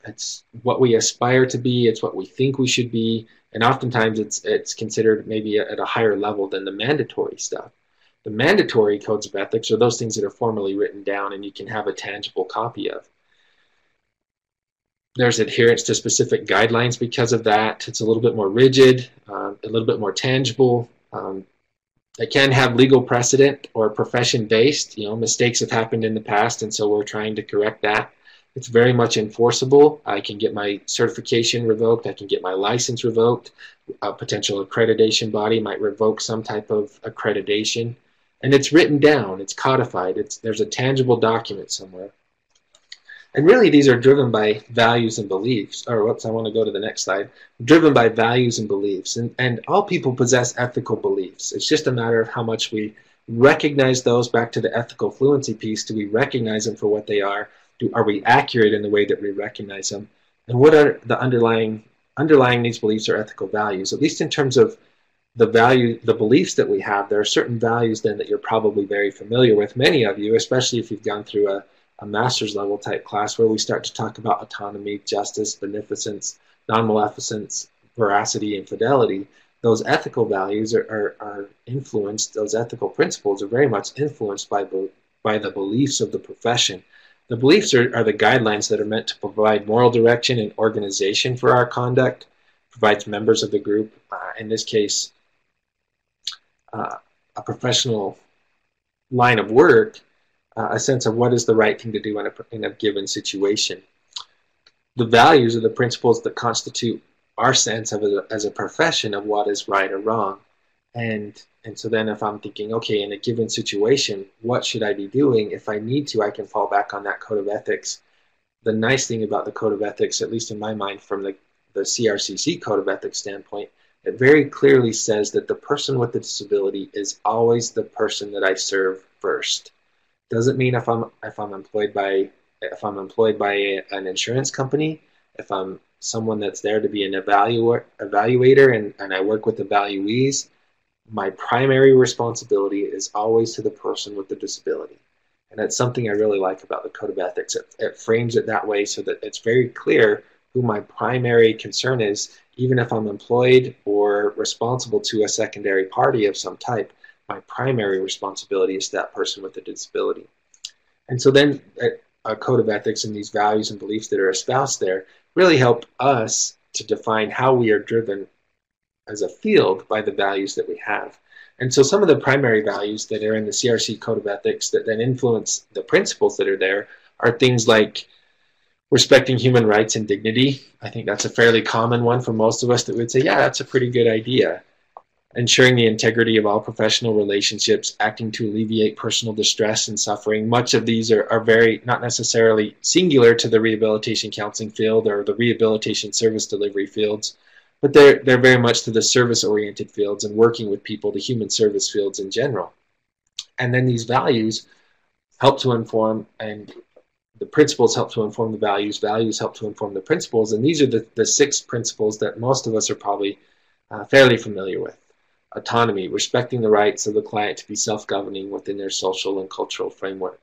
it's what we aspire to be. It's what we think we should be. And oftentimes it's considered maybe at a higher level than the mandatory stuff. The mandatory codes of ethics are those things that are formally written down and you can have a tangible copy of. There's adherence to specific guidelines because of that. It's a little bit more rigid, a little bit more tangible. It can have legal precedent or profession-based. Mistakes have happened in the past, and so we're trying to correct that. It's very much enforceable. I can get my certification revoked. I can get my license revoked. A potential accreditation body might revoke some type of accreditation. And it's written down. It's codified. There's a tangible document somewhere. And really, these are driven by values and beliefs. Or, whoops, I want to go to the next slide. Driven by values and beliefs. And all people possess ethical beliefs. It's just a matter of how much we recognize those. Back to the ethical fluency piece. Do we recognize them for what they are? Are we accurate in the way that we recognize them? And what are the underlying these beliefs or ethical values? At least in terms of the beliefs that we have, there are certain values then that you're probably very familiar with. Many of you, especially if you've gone through a master's level type class where we start to talk about autonomy, justice, beneficence, non-maleficence, veracity, and fidelity. Those ethical values are influenced, those ethical principles are very much influenced by the beliefs of the profession. The beliefs are the guidelines that are meant to provide moral direction and organization for our conduct, provides members of the group, in this case, a professional line of work, a sense of what is the right thing to do in a given situation. The values are the principles that constitute our sense of as a profession of what is right or wrong. And so then if I'm thinking, okay, in a given situation, what should I be doing? If I need to, I can fall back on that code of ethics. The nice thing about the code of ethics, at least in my mind from the CRCC code of ethics standpoint, it very clearly says that the person with the disability is always the person that I serve first. Doesn't mean if I'm employed by an insurance company, if I'm someone that's there to be an evaluator, and I work with evaluees, my primary responsibility is always to the person with the disability. And that's something I really like about the Code of Ethics. It frames it that way so that it's very clear who my primary concern is, even if I'm employed or responsible to a secondary party of some type. My primary responsibility is that person with a disability. And so then a Code of Ethics and these values and beliefs that are espoused there really help us to define how we are driven as a field by the values that we have. And so some of the primary values that are in the CRC Code of Ethics that then influence the principles that are there are things like respecting human rights and dignity. I think that's a fairly common one for most of us that would say, yeah, that's a pretty good idea. Ensuring the integrity of all professional relationships, acting to alleviate personal distress and suffering. Much of these are very, not necessarily singular to the rehabilitation counseling field or the rehabilitation service delivery fields, but they're very much to the service-oriented fields and working with people, the human service fields in general. And then these values help to inform, and the principles help to inform the values help to inform the principles, and these are the 6 principles that most of us are probably fairly familiar with. Autonomy, respecting the rights of the client to be self-governing within their social and cultural framework.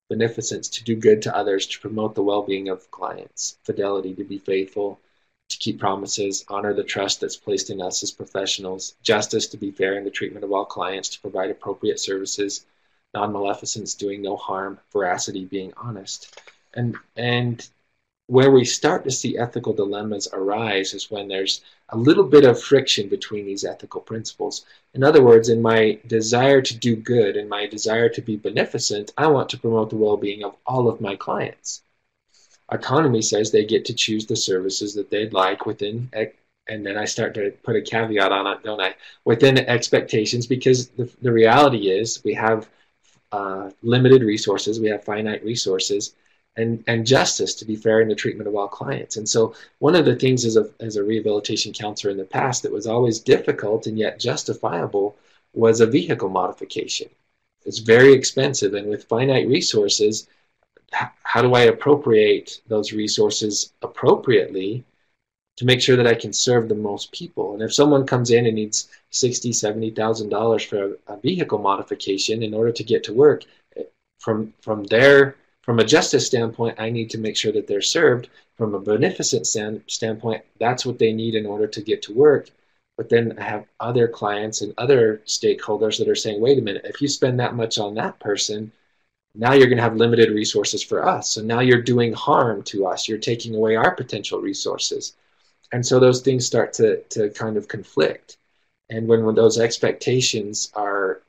Beneficence, to do good to others, to promote the well-being of clients. Fidelity, to be faithful, to keep promises, honor the trust that's placed in us as professionals. Justice, to be fair in the treatment of all clients, to provide appropriate services. Non-maleficence, doing no harm. Veracity, being honest. And where we start to see ethical dilemmas arise is when there's a little bit of friction between these ethical principles. In other words, in my desire to do good and my desire to be beneficent, I want to promote the well-being of all of my clients. Autonomy says they get to choose the services that they'd like within, and then I start to put a caveat on it, don't I? Within expectations, because the reality is we have limited resources, we have finite resources, and justice, to be fair in the treatment of all clients. And so one of the things as a rehabilitation counselor in the past that was always difficult and yet justifiable was a vehicle modification. It's very expensive, and with finite resources, how do I appropriate those resources appropriately to make sure that I can serve the most people? And if someone comes in and needs $60,000, $70,000 for a vehicle modification in order to get to work, from a justice standpoint, I need to make sure that they're served. From a beneficent standpoint, that's what they need in order to get to work. But then I have other clients and other stakeholders that are saying, wait a minute, if you spend that much on that person, now you're going to have limited resources for us. So now you're doing harm to us. You're taking away our potential resources. And so those things start to kind of conflict. And when those expectations are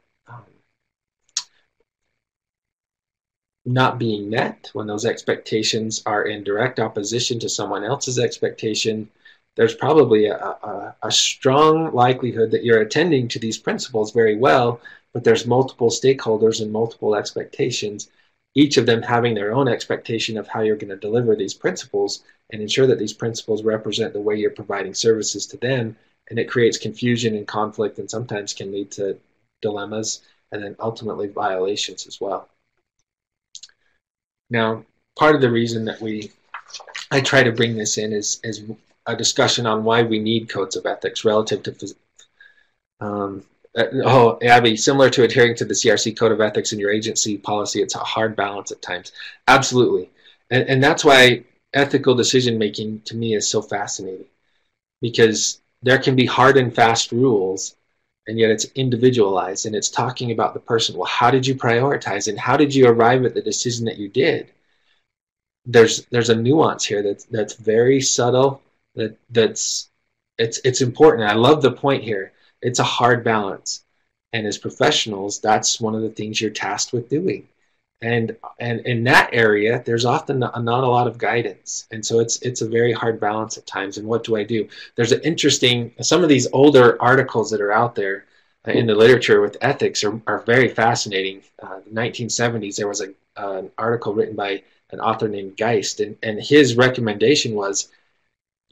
not being met, when those expectations are in direct opposition to someone else's expectation, there's probably a strong likelihood that you're attending to these principles very well, but there's multiple stakeholders and multiple expectations, each of them having their own expectation of how you're going to deliver these principles and ensure that these principles represent the way you're providing services to them. And it creates confusion and conflict, and sometimes can lead to dilemmas and then ultimately violations as well. Now, part of the reason that I try to bring this in is a discussion on why we need codes of ethics relative to Abby, similar to adhering to the CRC Code of Ethics in your agency policy, it's a hard balance at times. Absolutely. And that's why ethical decision making to me is so fascinating, because there can be hard and fast rules, and yet it's individualized, and it's talking about the person. Well, how did you prioritize, and how did you arrive at the decision that you did? There's a nuance here that's very subtle. It's important. I love the point here. It's a hard balance, and as professionals, that's one of the things you're tasked with doing. And in that area, there's often not a lot of guidance, and so it's a very hard balance at times. And what do I do? There's some of these older articles that are out there in the literature with ethics are very fascinating. The 1970s, there was an article written by an author named Geist, and his recommendation was,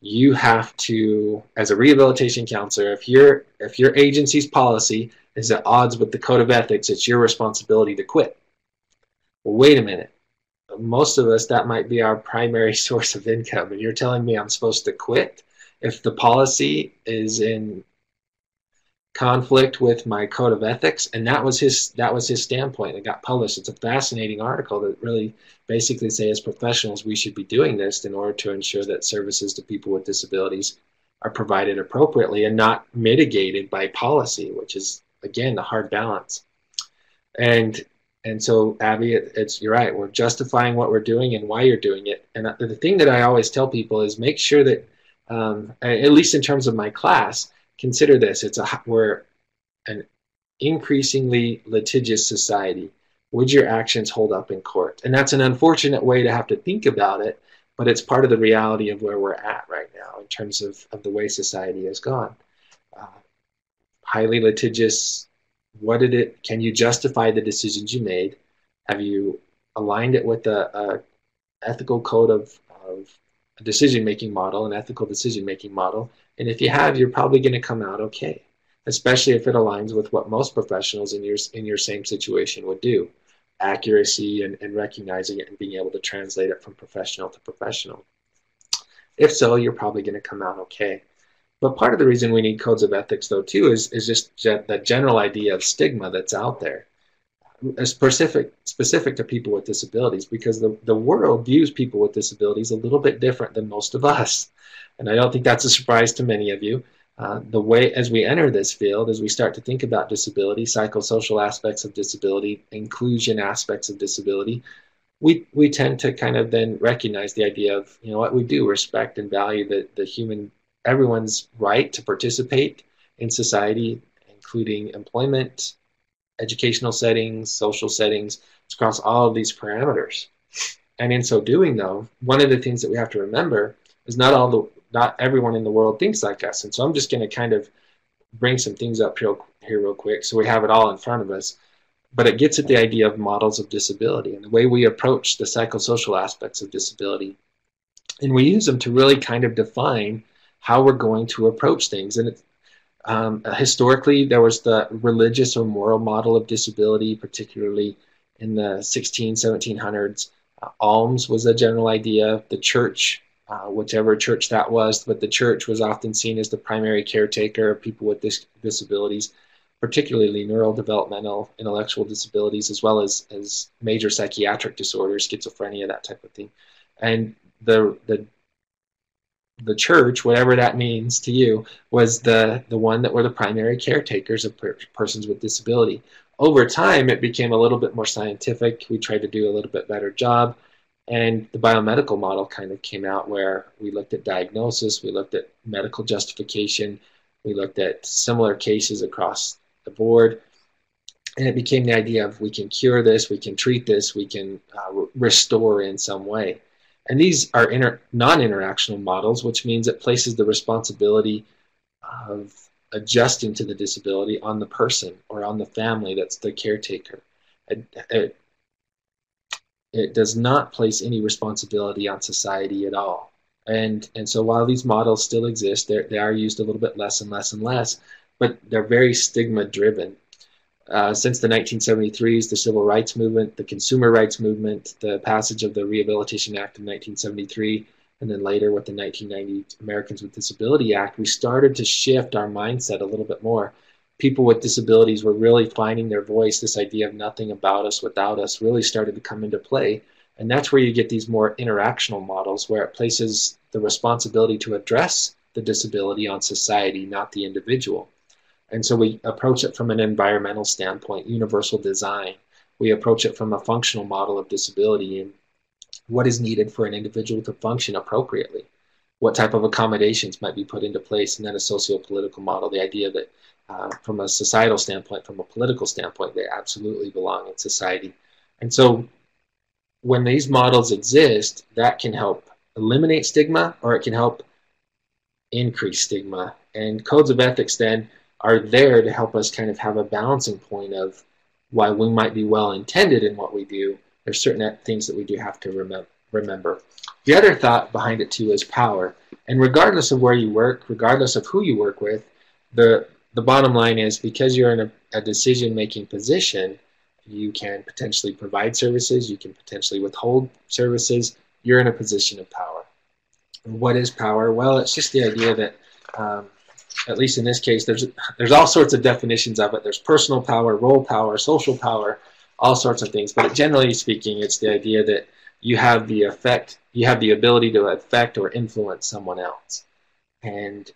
you have to, as a rehabilitation counselor, if your agency's policy is at odds with the Code of Ethics, it's your responsibility to quit. Well, wait a minute. most of us, that might be our primary source of income. And you're telling me I'm supposed to quit if the policy is in conflict with my code of ethics? And that was his standpoint. It got published. It's a fascinating article that really basically say, as professionals, we should be doing this in order to ensure that services to people with disabilities are provided appropriately and not mitigated by policy, which is, again, the hard balance. And so, Abby, you're right. We're justifying what we're doing and why you're doing it. And the thing that I always tell people is make sure that, at least in terms of my class, consider this: we're an increasingly litigious society. Would your actions hold up in court? And that's an unfortunate way to have to think about it, but it's part of the reality of where we're at right now in terms of the way society has gone. Uh, Highly litigious. Can you justify the decisions you made? Have you aligned it with a ethical code of a decision-making model, an ethical decision-making model? And if you have, you're probably going to come out okay, especially if it aligns with what most professionals in your same situation would do: accuracy and recognizing it and being able to translate it from professional to professional. If so, you're probably going to come out okay. But part of the reason we need codes of ethics, though, too, is just that general idea of stigma that's out there, specific to people with disabilities, because the world views people with disabilities a little bit different than most of us. And I don't think that's a surprise to many of you. The way, as we enter this field, as we start to think about disability, psychosocial aspects of disability, inclusion aspects of disability, we tend to kind of then recognize the idea of, what we do respect and value everyone's right to participate in society, including employment, educational settings, social settings, across all of these parameters. And in so doing, though, one of the things that we have to remember is not everyone in the world thinks like us. And so I'm just going to kind of bring some things up here real quick so we have it all in front of us. But it gets at the idea of models of disability and the way we approach the psychosocial aspects of disability. And we use them to really kind of define how we're going to approach things. And historically, there was the religious or moral model of disability, particularly in the 1700s. Alms was a general idea. The church, whichever church that was, but the church was often seen as the primary caretaker of people with disabilities, particularly neurodevelopmental, intellectual disabilities, as well as major psychiatric disorders, schizophrenia, that type of thing. And the church, whatever that means to you, was the one that were the primary caretakers of persons with disability. Over time, it became a little bit more scientific. We tried to do a little bit better job, and the biomedical model kind of came out, where we looked at diagnosis, we looked at medical justification, we looked at similar cases across the board, and it became the idea of we can cure this, we can treat this, we can restore in some way. And these are non-interactional models, which means it places the responsibility of adjusting to the disability on the person or on the family that's the caretaker. It does not place any responsibility on society at all. And so while these models still exist, they are used a little bit less and less and less, but they're very stigma-driven. Since the 1973s, the Civil Rights Movement, the Consumer Rights Movement, the passage of the Rehabilitation Act of 1973, and then later with the 1990 Americans with Disability Act, we started to shift our mindset a little bit more. People with disabilities were really finding their voice. This idea of nothing about us without us really started to come into play. And that's where you get these more interactional models, where it places the responsibility to address the disability on society, not the individual. And so we approach it from an environmental standpoint, universal design. We approach it from a functional model of disability and what is needed for an individual to function appropriately. What type of accommodations might be put into place, and then a socio-political model, the idea that from a societal standpoint, from a political standpoint, they absolutely belong in society. And so when these models exist, that can help eliminate stigma, or it can help increase stigma. And codes of ethics then are there to help us kind of have a balancing point of, while we might be well-intended in what we do, there's certain things that we do have to remember. The other thought behind it too is power. And regardless of where you work, regardless of who you work with, the bottom line is, because you're in a decision-making position You can potentially provide services. You can potentially withhold services. You're in a position of power. And what is power? Well, it's just the idea that, at least in this case, there's all sorts of definitions of it. There's personal power, role power, social power, all sorts of things. But generally speaking, it's the idea that you have the ability to affect or influence someone else. And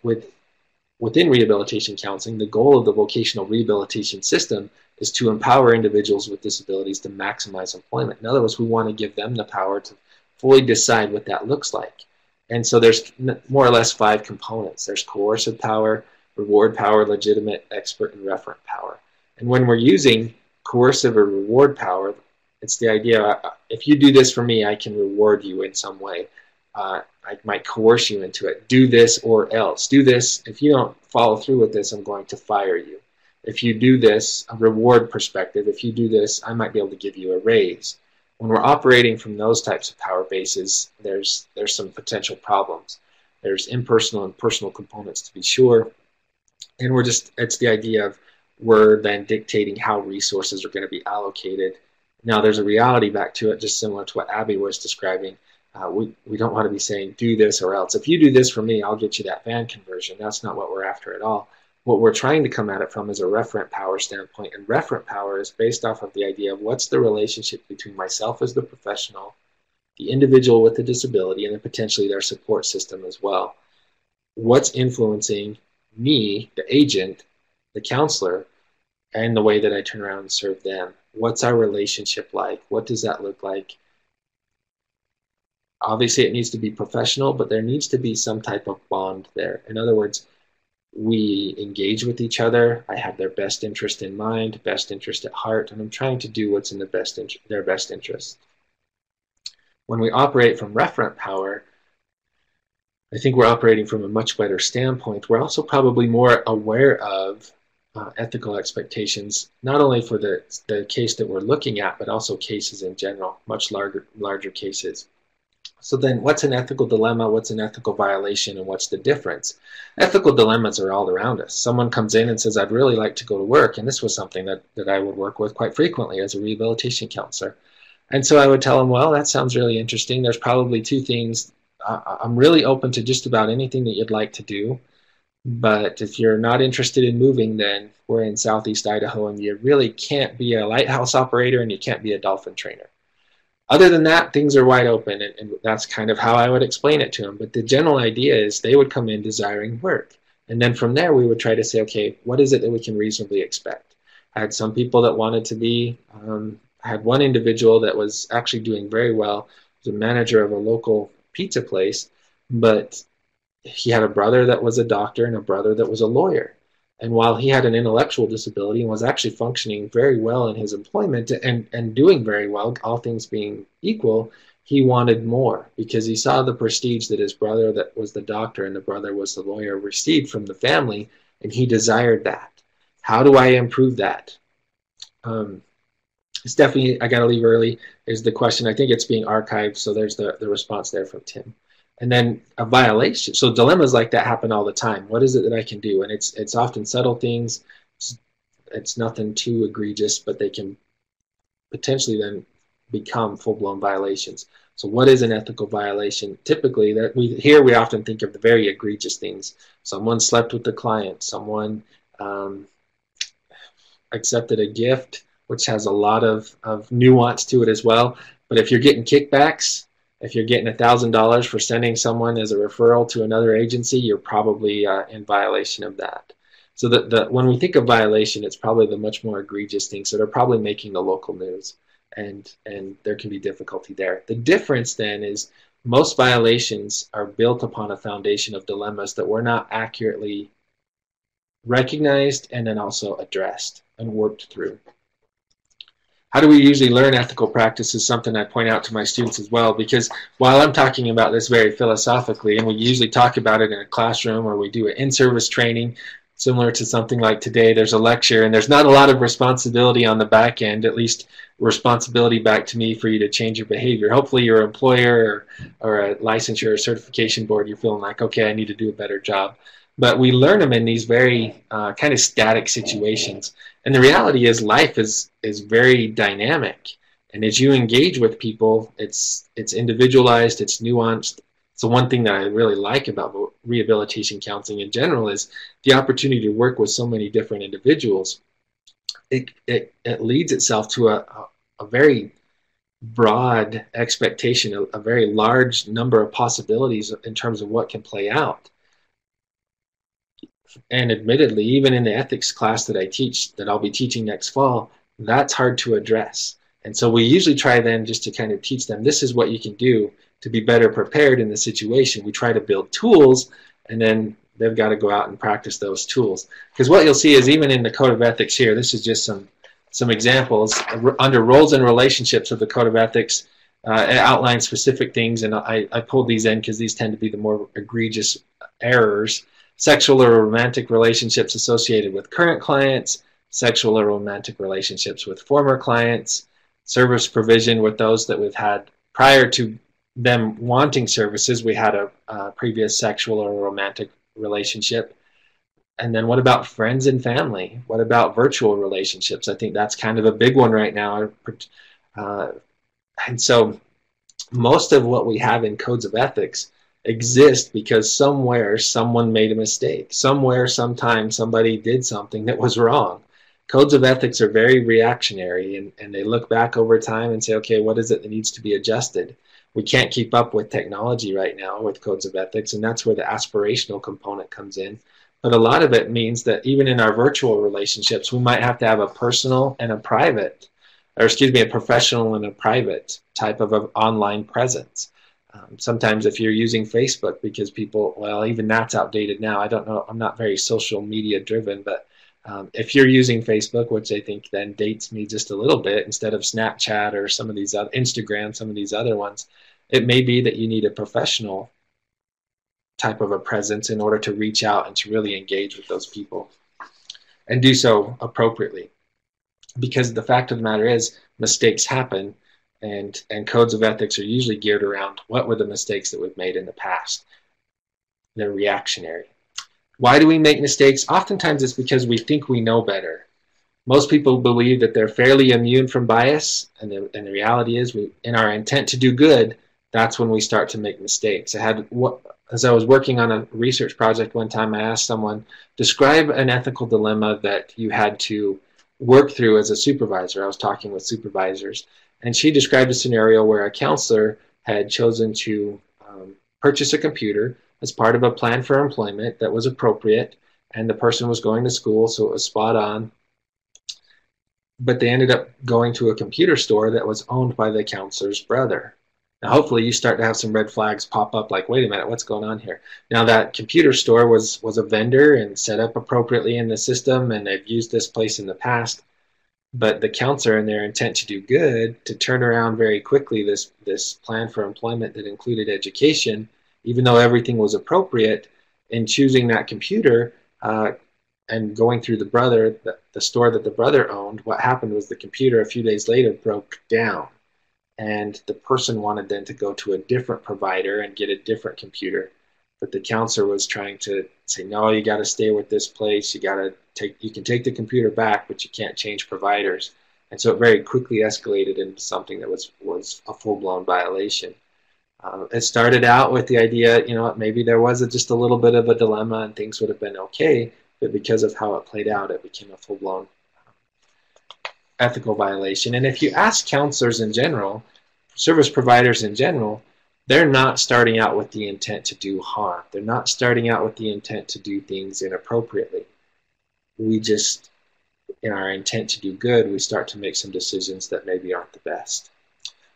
within rehabilitation counseling, the goal of the vocational rehabilitation system is to empower individuals with disabilities to maximize employment. In other words, we want to give them the power to fully decide what that looks like. And so there's more or less 5 components. There's coercive power, reward power, legitimate, expert, and referent power. And when we're using coercive or reward power, it's the idea, if you do this for me, I can reward you in some way. I might coerce you into it. Do this or else. Do this. If you don't follow through with this, I'm going to fire you. If you do this, a reward perspective, if you do this, I might be able to give you a raise. When we're operating from those types of power bases, there's some potential problems. There's impersonal and personal components, to be sure. And it's the idea of we're then dictating how resources are going to be allocated. Now, there's a reality back to it, just similar to what Abby was describing. We don't want to be saying, do this or else. If you do this for me, I'll get you that van conversion. That's not what we're after at all. What we're trying to come at it from is a referent power standpoint. And referent power is based off of the idea of what's the relationship between myself as the professional, the individual with the disability, and then potentially their support system as well. What's influencing me, the agent, the counselor, and the way that I turn around and serve them? What's our relationship like? What does that look like? Obviously, it needs to be professional, but there needs to be some type of bond there. In other words, we engage with each other. I have their best interest in mind, best interest at heart, and I'm trying to do what's in their best interest. When we operate from referent power, I think we're operating from a much better standpoint. We're also probably more aware of ethical expectations, not only for the case that we're looking at, but also cases in general, much larger cases. So then what's an ethical dilemma, what's an ethical violation, and what's the difference? Ethical dilemmas are all around us. Someone comes in and says, I'd really like to go to work, and this was something that I would work with quite frequently as a rehabilitation counselor. And so I would tell them, well, that sounds really interesting. There's probably 2 things. I'm really open to just about anything that you'd like to do, but if you're not interested in moving, then we're in Southeast Idaho, and you really can't be a lighthouse operator, and you can't be a dolphin trainer. Other than that, things are wide open, and that's kind of how I would explain it to them. But the general idea is they would come in desiring work. And then from there, we would try to say, okay, what is it that we can reasonably expect? I had some people that wanted to be, I had one individual that was actually doing very well. He was a manager of a local pizza place, but he had a brother that was a doctor and a brother that was a lawyer. And while he had an intellectual disability and was actually functioning very well in his employment and doing very well, all things being equal, he wanted more because he saw the prestige that his brother that was the doctor and the brother was the lawyer received from the family, and he desired that. How do I improve that? It's definitely, I got to leave early, is the question. I think it's being archived, so there's the response there from Tim. And then a violation. So dilemmas like that happen all the time. What is it that I can do? And it's often subtle things. It's nothing too egregious, but they can potentially then become full-blown violations. So what is an ethical violation? Typically, we often think of the very egregious things. Someone slept with the client. Someone accepted a gift, which has a lot of nuance to it as well. But if you're getting kickbacks, if you're getting $1,000 for sending someone as a referral to another agency, you're probably in violation of that. So when we think of violation, it's probably the much more egregious things that are probably making the local news, and there can be difficulty there. The difference then is most violations are built upon a foundation of dilemmas that were not accurately recognized and then also addressed and worked through. How do we usually learn ethical practice is something I point out to my students as well, because while I'm talking about this very philosophically, and we usually talk about it in a classroom or we do an in-service training, similar to something like today, there's a lecture and there's not a lot of responsibility on the back end, at least responsibility back to me for you to change your behavior. Hopefully your employer or a licensure or certification board, you're feeling like, okay, I need to do a better job. But we learn them in these very kind of static situations. And the reality is life is very dynamic. And as you engage with people, it's individualized, it's nuanced. So one thing that I really like about rehabilitation counseling in general is the opportunity to work with so many different individuals. It leads itself to a very broad expectation, a very large number of possibilities in terms of what can play out. And admittedly, even in the ethics class that I teach, that I'll be teaching next fall, that's hard to address. And so we usually try then just to kind of teach them, this is what you can do to be better prepared in the situation. We try to build tools, and then they've got to go out and practice those tools. Because what you'll see is even in the Code of Ethics here, this is just some examples. Under roles and relationships of the Code of Ethics, it outlines specific things, and I pulled these in because these tend to be the more egregious errors. Sexual or romantic relationships associated with current clients, sexual or romantic relationships with former clients, service provision with those that we've had prior to them wanting services. We had a previous sexual or romantic relationship. And then what about friends and family? What about virtual relationships? I think that's kind of a big one right now. And so most of what we have in codes of ethics exist because somewhere someone made a mistake. Somewhere, sometime, somebody did something that was wrong. Codes of ethics are very reactionary, and they look back over time and say, okay, what is it that needs to be adjusted? We can't keep up with technology right now with codes of ethics, and that's where the aspirational component comes in. But a lot of it means that even in our virtual relationships, we might have to have a personal and a private, or excuse me, a professional and a private type of an online presence. Sometimes if you're using Facebook, because people, well, even that's outdated now. I don't know. I'm not very social media driven, but if you're using Facebook, which I think then dates me just a little bit, instead of Snapchat or some of these other, Instagram, some of these other ones, it may be that you need a professional type of a presence in order to reach out and to really engage with those people and do so appropriately. Because the fact of the matter is, mistakes happen, and codes of ethics are usually geared around what were the mistakes that we've made in the past. They're reactionary. Why do we make mistakes? Oftentimes it's because we think we know better. Most people believe that they're fairly immune from bias, and the reality is, in our intent to do good, that's when we start to make mistakes. As I was working on a research project one time, I asked someone, describe an ethical dilemma that you had to work through as a supervisor. I was talking with supervisors, and she described a scenario where a counselor had chosen to purchase a computer as part of a plan for employment that was appropriate, and the person was going to school, so it was spot on. But they ended up going to a computer store that was owned by the counselor's brother. Now, hopefully you start to have some red flags pop up like, wait a minute, what's going on here? Now, that computer store was a vendor and set up appropriately in the system, and they've used this place in the past. But the counselor, in their intent to do good, to turn around very quickly this plan for employment that included education, even though everything was appropriate, in choosing that computer and going through the store that the brother owned, what happened was the computer a few days later broke down. And the person wanted then to go to a different provider and get a different computer. But the counselor was trying to say, no, you got to stay with this place. You can take the computer back, but you can't change providers. And so it very quickly escalated into something that was a full-blown violation. It started out with the idea, maybe there was just a little bit of a dilemma and things would have been okay, but because of how it played out, it became a full-blown ethical violation. And if you ask counselors in general, service providers in general, they're not starting out with the intent to do harm. They're not starting out with the intent to do things inappropriately. We just, in our intent to do good, we start to make some decisions that maybe aren't the best.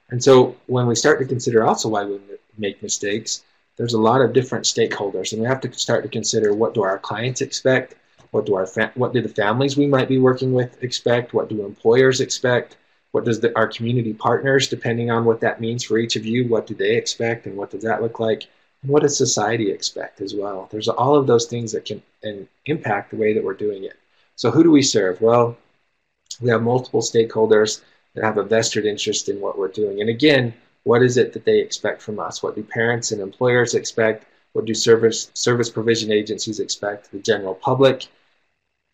And so when we start to consider also why we make mistakes, there's a lot of different stakeholders, and we have to start to consider, what do our clients expect? What do the families we might be working with expect? What do employers expect? What does our community partners, depending on what that means for each of you, what do they expect, and what does that look like? And what does society expect as well? There's all of those things that can impact the way that we're doing it. So who do we serve? Well, we have multiple stakeholders that have a vested interest in what we're doing. And again, what is it that they expect from us? What do parents and employers expect? What do service provision agencies expect? The general public.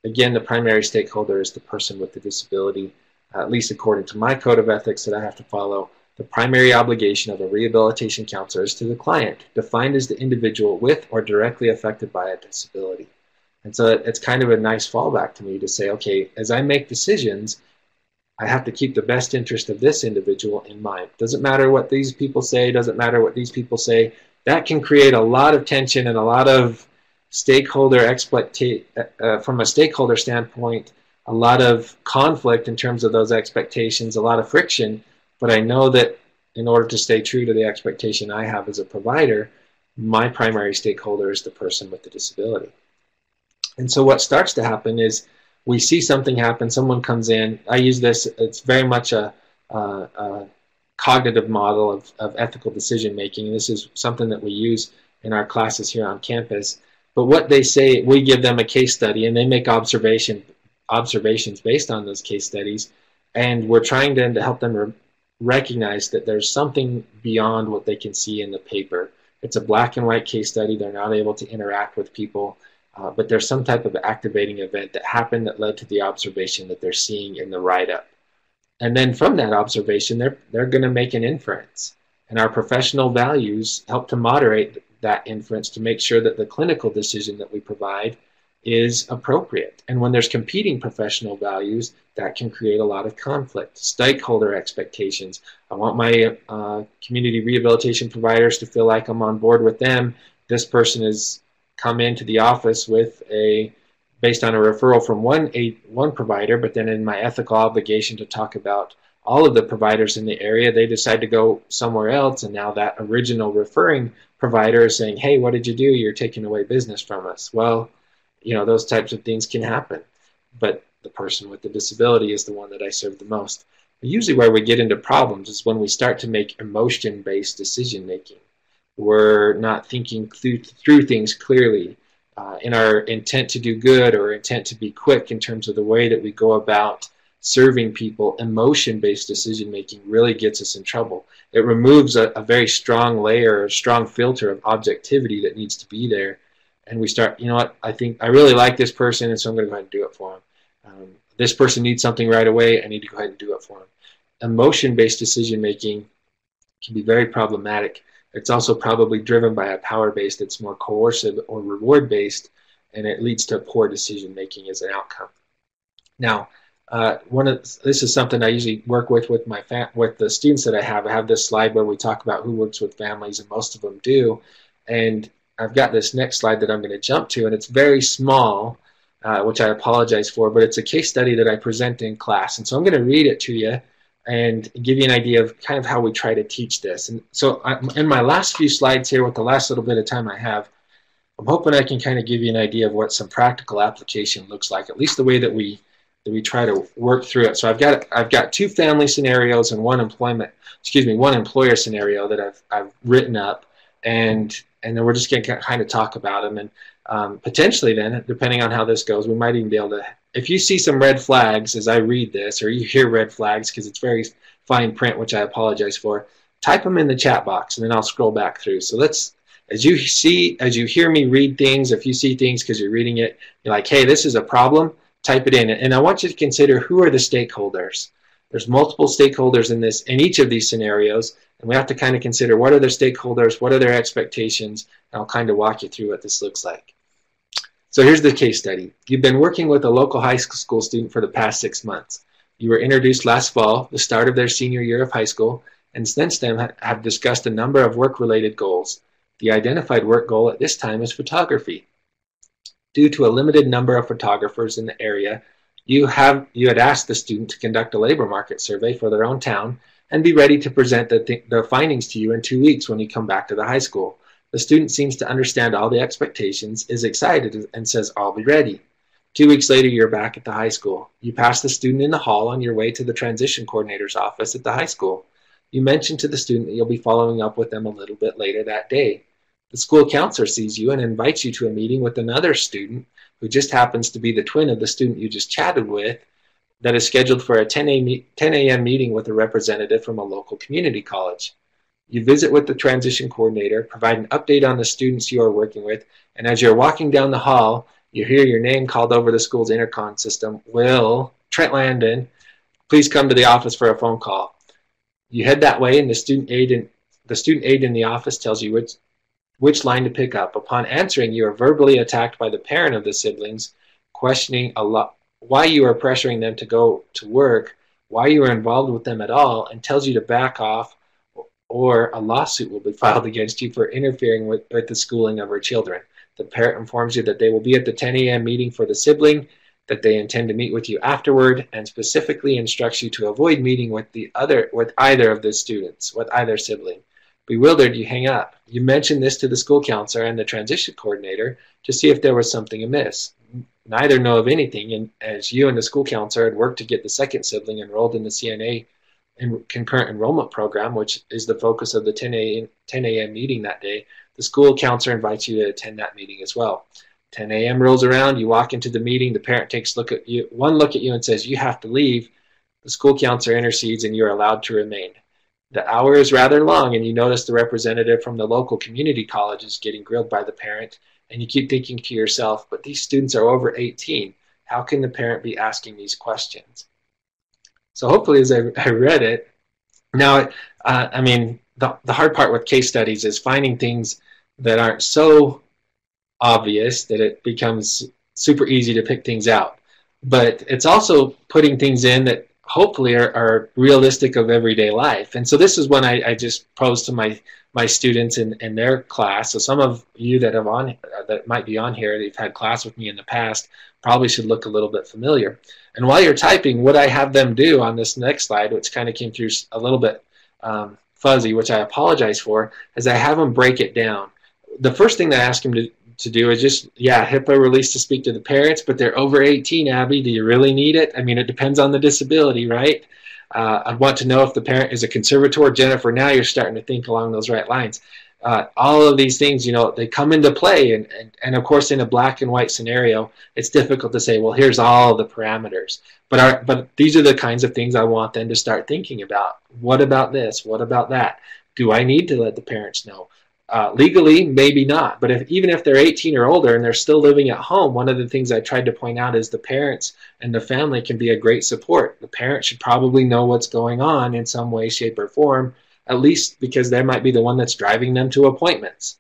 Again, the primary stakeholder is the person with the disability. At least according to my code of ethics that I have to follow, the primary obligation of a rehabilitation counselor is to the client, defined as the individual with or directly affected by a disability. And so it's kind of a nice fallback to me to say, okay, as I make decisions, I have to keep the best interest of this individual in mind. Doesn't matter what these people say, doesn't matter what these people say. That can create a lot of tension and a lot of stakeholder from a stakeholder standpoint, a lot of conflict in terms of those expectations, a lot of friction. But I know that in order to stay true to the expectation I have as a provider, my primary stakeholder is the person with the disability. And so what starts to happen is we see something happen, someone comes in. I use this, it's very much a cognitive model of ethical decision making. This is something that we use in our classes here on campus. But what they say, we give them a case study and they make observations based on those case studies. And we're trying to help them recognize that there's something beyond what they can see in the paper. It's a black and white case study. They're not able to interact with people. But there's some type of activating event that happened that led to the observation that they're seeing in the write-up. And then from that observation, they're going to make an inference. And our professional values help to moderate that inference to make sure that the clinical decision that we provide is appropriate. And when there's competing professional values, that can create a lot of conflict. Stakeholder expectations. I want my community rehabilitation providers to feel like I'm on board with them. This person is come into the office with based on a referral from one provider, but then in my ethical obligation to talk about all of the providers in the area, they decide to go somewhere else, and now that original referring provider is saying, hey, what did you do? You're taking away business from us. Well, those types of things can happen, but the person with the disability is the one that I serve the most. Usually where we get into problems is when we start to make emotion-based decision making. We're not thinking through things clearly in our intent to do good or intent to be quick in terms of the way that we go about serving people. Emotion-based decision making really gets us in trouble. It removes a very strong layer, a strong filter of objectivity that needs to be there. And we start, I think I really like this person, and so I'm going to go ahead and do it for him. This person needs something right away. I need to go ahead and do it for him. Emotion-based decision making can be very problematic. It's also probably driven by a power-based that's more coercive or reward-based, and it leads to poor decision-making as an outcome. Now, this is something I usually work with the students that I have. I have this slide where we talk about who works with families, and most of them do. And I've got this next slide that I'm going to jump to, and it's very small, which I apologize for, but it's a case study that I present in class. And so I'm going to read it to you and give you an idea of kind of how we try to teach this. And so in my last few slides here, with the last little bit of time I have, I'm hoping I can kind of give you an idea of what some practical application looks like, at least the way that we try to work through it. So I've got two family scenarios and one employer scenario that I've written up, and then we're just going to kind of talk about them. And potentially then, depending on how this goes, we might even be able to, if you see some red flags as I read this, or you hear red flags because it's very fine print, which I apologize for, type them in the chat box, and then I'll scroll back through. So as you hear me read things, if you see things because you're reading it, you're like, hey, this is a problem, type it in. And I want you to consider, who are the stakeholders? There's multiple stakeholders in each of these scenarios, and we have to kind of consider, what are their stakeholders, what are their expectations, and I'll kind of walk you through what this looks like. So here's the case study. You've been working with a local high school student for the past 6 months. You were introduced last fall, the start of their senior year of high school, and since then have discussed a number of work-related goals. The identified work goal at this time is photography. Due to a limited number of photographers in the area, you had asked the student to conduct a labor market survey for their own town and be ready to present their findings to you in 2 weeks when you come back to the high school. The student seems to understand all the expectations, is excited, and says, I'll be ready. 2 weeks later, you're back at the high school. You pass the student in the hall on your way to the transition coordinator's office at the high school. You mention to the student that you'll be following up with them a little bit later that day. The school counselor sees you and invites you to a meeting with another student who just happens to be the twin of the student you just chatted with, that is scheduled for a 10 a.m. meeting with a representative from a local community college. You visit with the transition coordinator, provide an update on the students you are working with, and as you're walking down the hall, You hear your name called over the school's intercom system. Will Trent Landon please come to the office for a phone call? You head that way, and the student aide in the office tells you which line to pick up. Upon answering, you are verbally attacked by the parent of the siblings, questioning a lot why you are pressuring them to go to work, why you are involved with them at all, and tells you to back off, or a lawsuit will be filed against you for interfering with the schooling of her children. The parent informs you that they will be at the 10 a.m. meeting for the sibling, that they intend to meet with you afterward, and specifically instructs you to avoid meeting with either of the students, with either sibling. Bewildered, you hang up. You mention this to the school counselor and the transition coordinator to see if there was something amiss. Neither know of anything, and as you and the school counselor had worked to get the second sibling enrolled in the CNA concurrent enrollment program, which is the focus of the 10 a.m. meeting that day, the school counselor invites you to attend that meeting as well. 10 a.m. rolls around, you walk into the meeting, the parent takes one look at you and says, you have to leave. The school counselor intercedes and you're allowed to remain. The hour is rather long, and you notice the representative from the local community college is getting grilled by the parent, and you keep thinking to yourself, but these students are over 18. How can the parent be asking these questions? So hopefully as I read it, now, the hard part with case studies is finding things that aren't so obvious that it becomes super easy to pick things out. But it's also putting things in that hopefully are realistic of everyday life. And so this is one I just posed to my students in their class. So some of you that might be on here, they've had class with me in the past, probably should look a little bit familiar. And while you're typing, what I have them do on this next slide, which kind of came through a little bit fuzzy, which I apologize for, is I have them break it down. The first thing that I ask them to do is just, HIPAA release to speak to the parents, but they're over 18, Abby. Do you really need it? I mean, it depends on the disability, right? I want to know if the parent is a conservator. Jennifer, now you're starting to think along those right lines. All of these things, they come into play. And of course, in a black and white scenario, it's difficult to say, well, here's all the parameters. But these are the kinds of things I want them to start thinking about. What about this? What about that? Do I need to let the parents know? Legally, maybe not. But even if they're 18 or older and they're still living at home, one of the things I tried to point out is the parents and the family can be a great support. The parent should probably know what's going on in some way, shape, or form, at least because they might be the one that's driving them to appointments.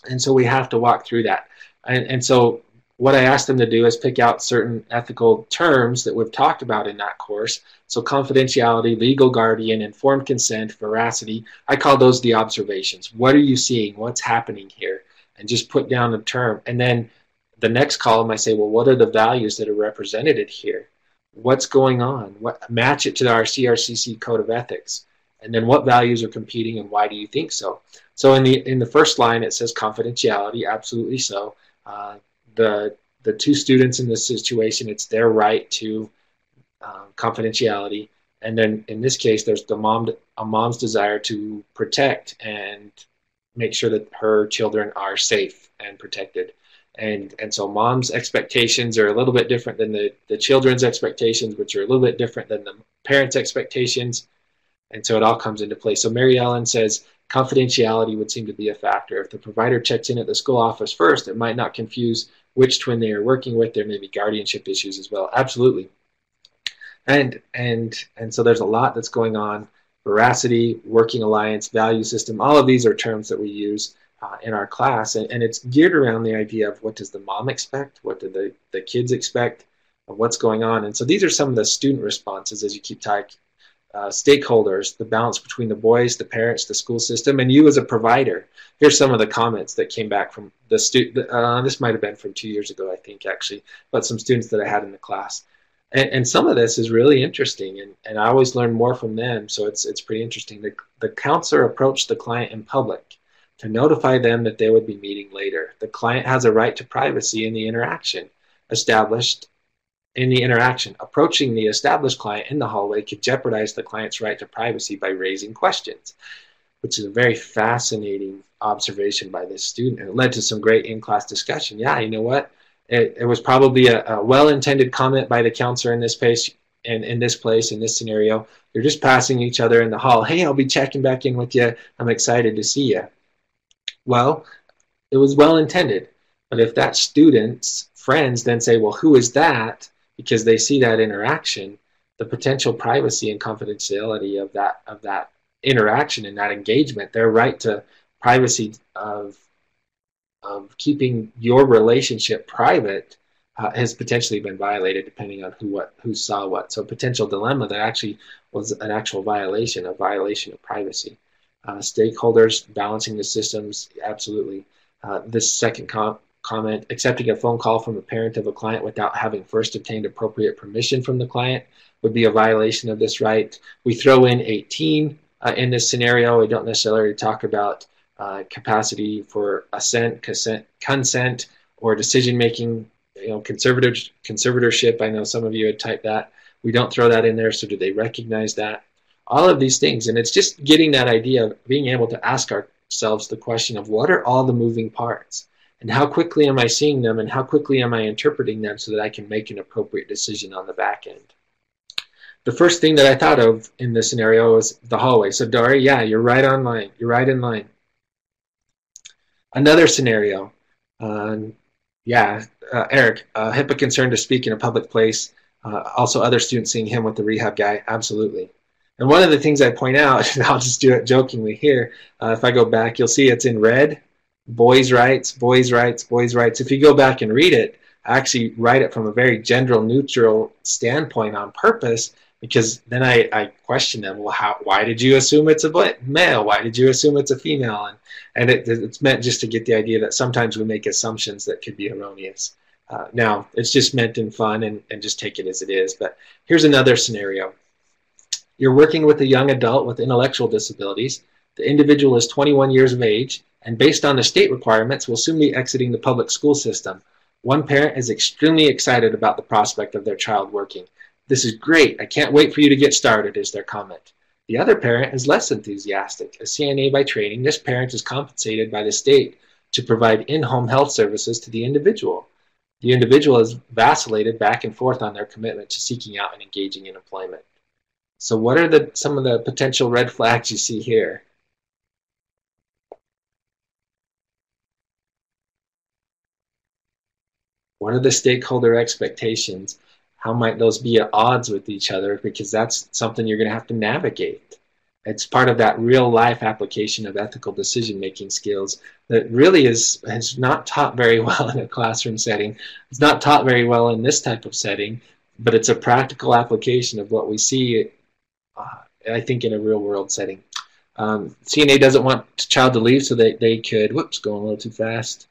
And so we have to walk through that. And so what I asked them to do is pick out certain ethical terms that we've talked about in that course. So confidentiality, legal guardian, informed consent, veracity, I call those the observations. What are you seeing? What's happening here? And just put down a term. And then the next column I say, well, what are the values that are represented here? What's going on? Match it to our CRCC Code of Ethics. And then what values are competing and why do you think so? So in the first line it says confidentiality, absolutely so. The two students in this situation, it's their right to confidentiality. And then in this case, there's a mom's desire to protect and make sure that her children are safe and protected. And so mom's expectations are a little bit different than the children's expectations, which are a little bit different than the parents' expectations. And so it all comes into play. So Mary Ellen says confidentiality would seem to be a factor. If the provider checks in at the school office first, it might not confuse which twin they are working with. There may be guardianship issues as well. Absolutely. And so there's a lot that's going on. Veracity, working alliance, value system, all of these are terms that we use in our class. And it's geared around the idea of what does the mom expect? What do the kids expect? What's going on? And so these are some of the student responses as you keep typing. Stakeholders, the balance between the boys, the parents, the school system, and you as a provider. Here's some of the comments that came back from the student. This might have been from 2 years ago, I think, actually, but some students that I had in the class. And some of this is really interesting, and I always learn more from them, so it's pretty interesting. The counselor approached the client in public to notify them that they would be meeting later. The client has a right to privacy in the interaction established in the interaction. Approaching the established client in the hallway could jeopardize the client's right to privacy by raising questions, which is a very fascinating observation by this student. And it led to some great in-class discussion. Yeah, you know what? It was probably a well-intended comment by the counselor in this place, in this scenario. They're just passing each other in the hall. Hey, I'll be checking back in with you. I'm excited to see you. Well, it was well-intended. But if that student's friends then say, well, who is that? Because they see that interaction, the potential privacy and confidentiality of that interaction and that engagement, their right to privacy of keeping your relationship private has potentially been violated, depending on who saw what. So potential dilemma that actually was an actual violation, a violation of privacy. Stakeholders balancing the systems, absolutely. This second comment, accepting a phone call from a parent of a client without having first obtained appropriate permission from the client would be a violation of this right. We throw in 18 in this scenario. We don't necessarily talk about capacity for consent, or decision-making, conservatorship. I know some of you had typed that. We don't throw that in there, so do they recognize that? All of these things, and it's just getting that idea of being able to ask ourselves the question of what are all the moving parts, and how quickly am I seeing them, and how quickly am I interpreting them so that I can make an appropriate decision on the back end. The first thing that I thought of in this scenario was the hallway. So Dory, yeah, you're right on line. You're right in line. Another scenario, Eric, HIPAA concern to speak in a public place. Also other students seeing him with the rehab guy, absolutely. And one of the things I point out, and I'll just do it jokingly here, if I go back, you'll see it's in red, boys' rights, boys' rights, boys' rights. If you go back and read it, I actually write it from a very gender neutral standpoint on purpose, because then I question them, well, why did you assume it's a male? Why did you assume it's a female? And it's meant just to get the idea that sometimes we make assumptions that could be erroneous. Now, it's just meant in fun, and just take it as it is. But here's another scenario. You're working with a young adult with intellectual disabilities. The individual is 21 years of age, and based on the state requirements, will soon be exiting the public school system. One parent is extremely excited about the prospect of their child working. This is great. I can't wait for you to get started, is their comment. The other parent is less enthusiastic. A CNA by training, this parent is compensated by the state to provide in-home health services to the individual. The individual has vacillated back and forth on their commitment to seeking out and engaging in employment. So what are some of the potential red flags you see here? What are the stakeholder expectations? How might those be at odds with each other? Because that's something you're going to have to navigate. It's part of that real life application of ethical decision-making skills that really is not taught very well in a classroom setting. It's not taught very well in this type of setting, but it's a practical application of what we see, I think, in a real world setting. CNA doesn't want the child to leave so that they could, whoops, going a little too fast.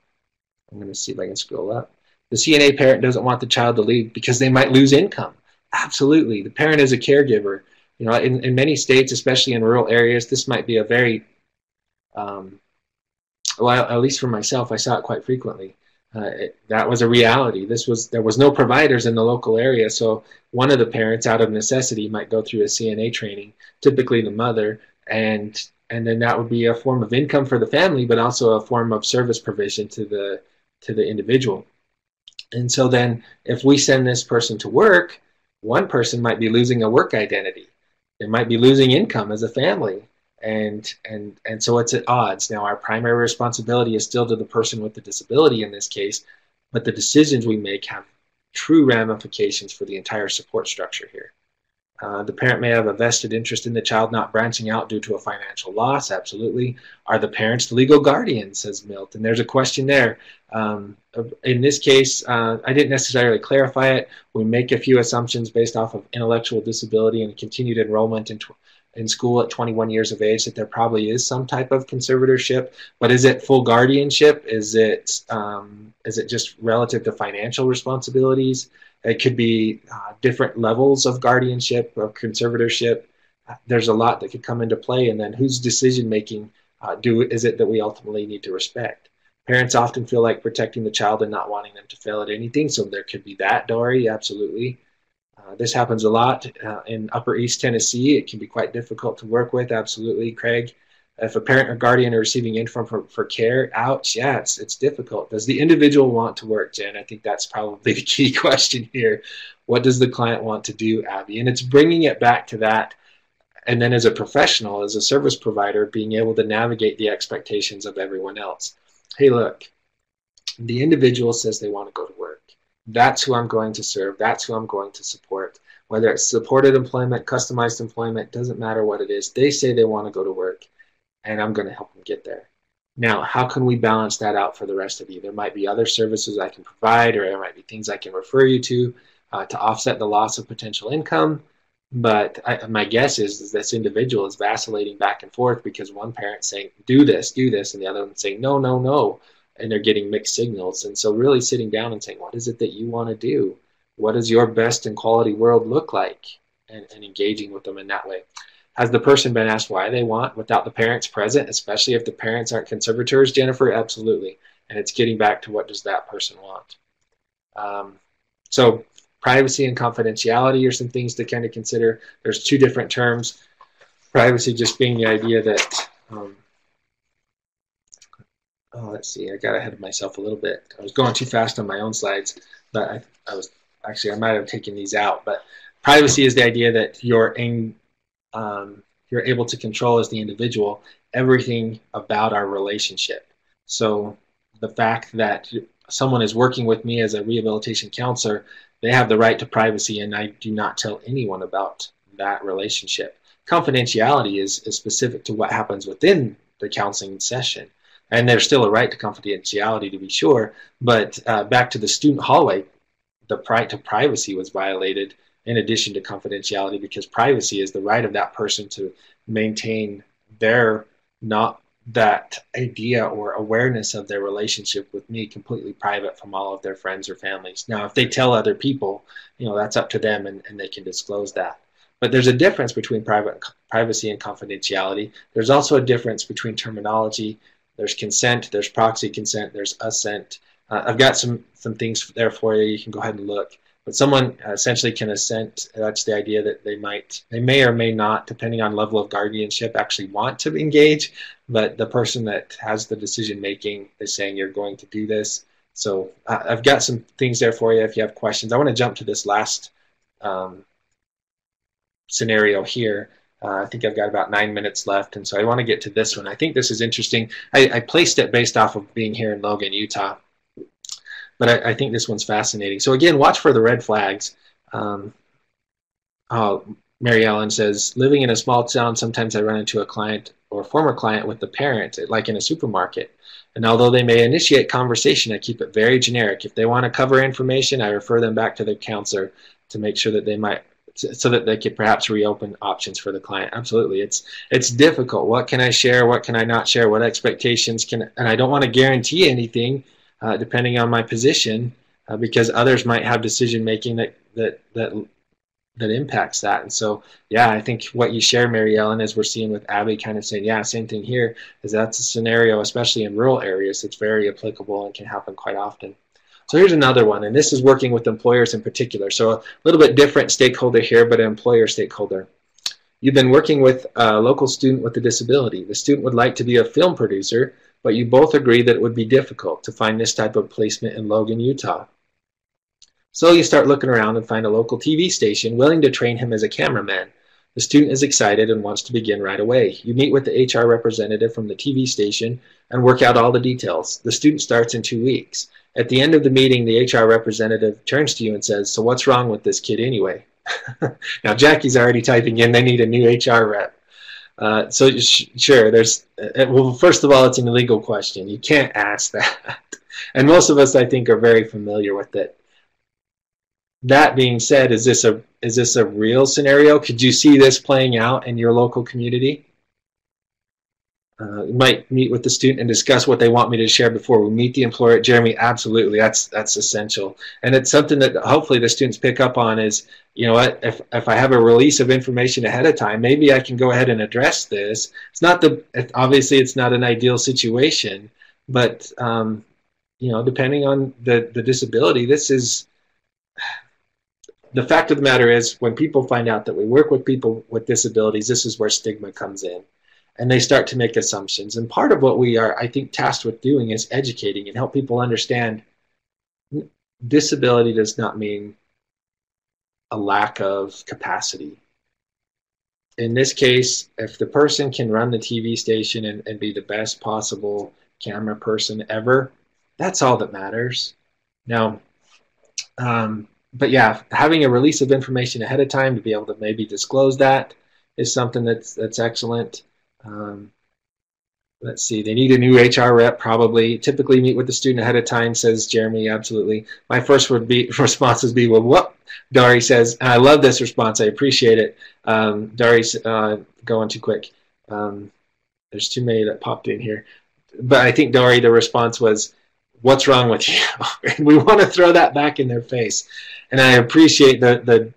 I'm going to see if I can scroll up. The CNA parent doesn't want the child to leave because they might lose income. Absolutely. The parent is a caregiver. In many states, especially in rural areas, this might be a very, well, at least for myself, I saw it quite frequently. That was a reality. There was no providers in the local area, so one of the parents, out of necessity, might go through a CNA training, typically the mother, and then that would be a form of income for the family, but also a form of service provision to the individual. And so then if we send this person to work, one person might be losing a work identity. They might be losing income as a family. And so it's at odds. Now, our primary responsibility is still to the person with the disability in this case, but the decisions we make have true ramifications for the entire support structure here. The parent may have a vested interest in the child not branching out due to a financial loss. Absolutely. Are the parents the legal guardians, says Milt? And there's a question there. In this case, I didn't necessarily clarify it. We make a few assumptions based off of intellectual disability and continued enrollment in school at 21 years of age that there probably is some type of conservatorship. But is it full guardianship? Is it just relative to financial responsibilities? It could be different levels of guardianship or conservatorship. There's a lot that could come into play. And then whose decision making is it that we ultimately need to respect? Parents often feel like protecting the child and not wanting them to fail at anything. So there could be that, Dory, absolutely. This happens a lot in Upper East Tennessee. It can be quite difficult to work with, absolutely, Craig. If a parent or guardian are receiving income for care, ouch, yeah, it's difficult. Does the individual want to work, Jen? I think that's probably the key question here. What does the client want to do, Abby? And it's bringing it back to that. And then as a professional, as a service provider, being able to navigate the expectations of everyone else. Hey, look, the individual says they want to go to work. That's who I'm going to serve. That's who I'm going to support. Whether it's supported employment, customized employment, doesn't matter what it is. They say they want to go to work, and I'm going to help them get there. Now, how can we balance that out for the rest of you? There might be other services I can provide, or there might be things I can refer you to offset the loss of potential income. But my guess is this individual is vacillating back and forth because one parent's saying, do this, and the other one's saying, no, no, no. And they're getting mixed signals. And so really sitting down and saying, what is it that you want to do? What does your best and quality world look like? And engaging with them in that way. Has the person been asked why they want without the parents present, especially if the parents aren't conservators, Jennifer? Absolutely. And it's getting back to what does that person want. So privacy and confidentiality are some things to kind of consider. There's two different terms. Privacy just being the idea that, let's see, I got ahead of myself a little bit. I was going too fast on my own slides, but I might have taken these out. But privacy is the idea that you're able to control as the individual everything about our relationship. So the fact that someone is working with me as a rehabilitation counselor, they have the right to privacy, and I do not tell anyone about that relationship. Confidentiality is specific to what happens within the counseling session. And there's still a right to confidentiality, to be sure, but back to the student hallway, the right to privacy was violated in addition to confidentiality, because privacy is the right of that person to maintain their not that idea or awareness of their relationship with me completely private from all of their friends or families. Now, if they tell other people, that's up to them, and they can disclose that. But there's a difference between privacy and confidentiality. There's also a difference between terminology. There's consent, there's proxy consent, there's assent. I've got some things there for you. You can go ahead and look. But someone essentially can assent. That's the idea that they may or may not, depending on level of guardianship, actually want to engage. But the person that has the decision making is saying you're going to do this. So I've got some things there for you if you have questions. I want to jump to this last scenario here. I think I've got about 9 minutes left, and so I want to get to this one. I think this is interesting. I placed it based off of being here in Logan, Utah. But I think this one's fascinating. So again, watch for the red flags. Mary Ellen says, living in a small town, sometimes I run into a client or former client with the parent, like in a supermarket. And although they may initiate conversation, I keep it very generic. If they want to cover information, I refer them back to their counselor to make sure that so that they could perhaps reopen options for the client. Absolutely. It's difficult. What can I share? What can I not share? What expectations and I don't want to guarantee anything. Depending on my position, because others might have decision making that impacts that. And so, yeah, I think what you share, Mary Ellen, as we're seeing with Abby, kind of saying, yeah, same thing here, is that's a scenario, especially in rural areas, that's very applicable and can happen quite often. So here's another one, and this is working with employers in particular. So a little bit different stakeholder here, but an employer stakeholder. You've been working with a local student with a disability. The student would like to be a film producer, but you both agree that it would be difficult to find this type of placement in Logan, Utah. So you start looking around and find a local TV station willing to train him as a cameraman. The student is excited and wants to begin right away. You meet with the HR representative from the TV station and work out all the details. The student starts in 2 weeks. At the end of the meeting, the HR representative turns to you and says, so what's wrong with this kid anyway? Now, Jackie's already typing in, they need a new HR rep. Sure, well, first of all, it's an illegal question. You can't ask that. And most of us, I think, are very familiar with it. That being said, is this a real scenario? Could you see this playing out in your local community? You might meet with the student and discuss what they want me to share before we meet the employer. Jeremy, absolutely, that's essential. And it's something that hopefully the students pick up on is, you know what, if I have a release of information ahead of time, maybe I can go ahead and address this. Obviously it's not an ideal situation, but depending on the disability, this is, the fact of the matter is, when people find out that we work with people with disabilities, this is where stigma comes in. And they start to make assumptions. And part of what we are, I think, tasked with doing is educating and help people understand disability does not mean a lack of capacity. In this case, if the person can run the TV station and be the best possible camera person ever, that's all that matters. Now, But yeah, having a release of information ahead of time to be able to maybe disclose that is something that's excellent. Um, let's see, they need a new HR rep probably. Typically meet with the student ahead of time, says Jeremy. Absolutely. My first would be response would be, well, what? Dari says, and I love this response. I appreciate it. Dari's going too quick. There's too many that popped in here. But I think Dari, the response was, what's wrong with you? And we want to throw that back in their face. And I appreciate the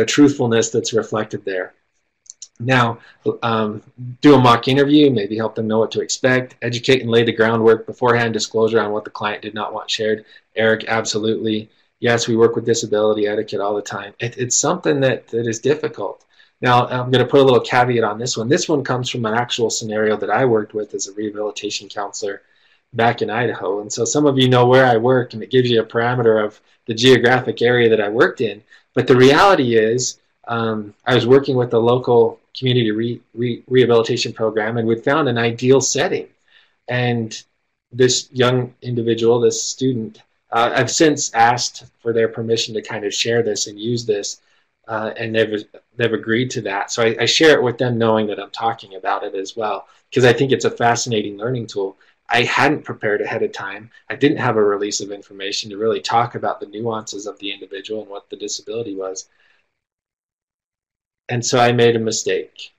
truthfulness that's reflected there. Now, do a mock interview, maybe help them know what to expect, educate and lay the groundwork beforehand, disclosure on what the client did not want shared. Eric, absolutely. Yes, we work with disability etiquette all the time. It's something that is difficult. Now, I'm going to put a little caveat on this one. This one comes from an actual scenario that I worked with as a rehabilitation counselor back in Idaho. And so some of you know where I work, and it gives you a parameter of the geographic area that I worked in. But the reality is, I was working with a local community rehabilitation program, and we'd found an ideal setting. And this young individual, this student, I've since asked for their permission to kind of share this and use this, and they've agreed to that. So I share it with them knowing that I'm talking about it as well, because I think it's a fascinating learning tool. I hadn't prepared ahead of time. I didn't have a release of information to really talk about the nuances of the individual and what the disability was. And so I made a mistake.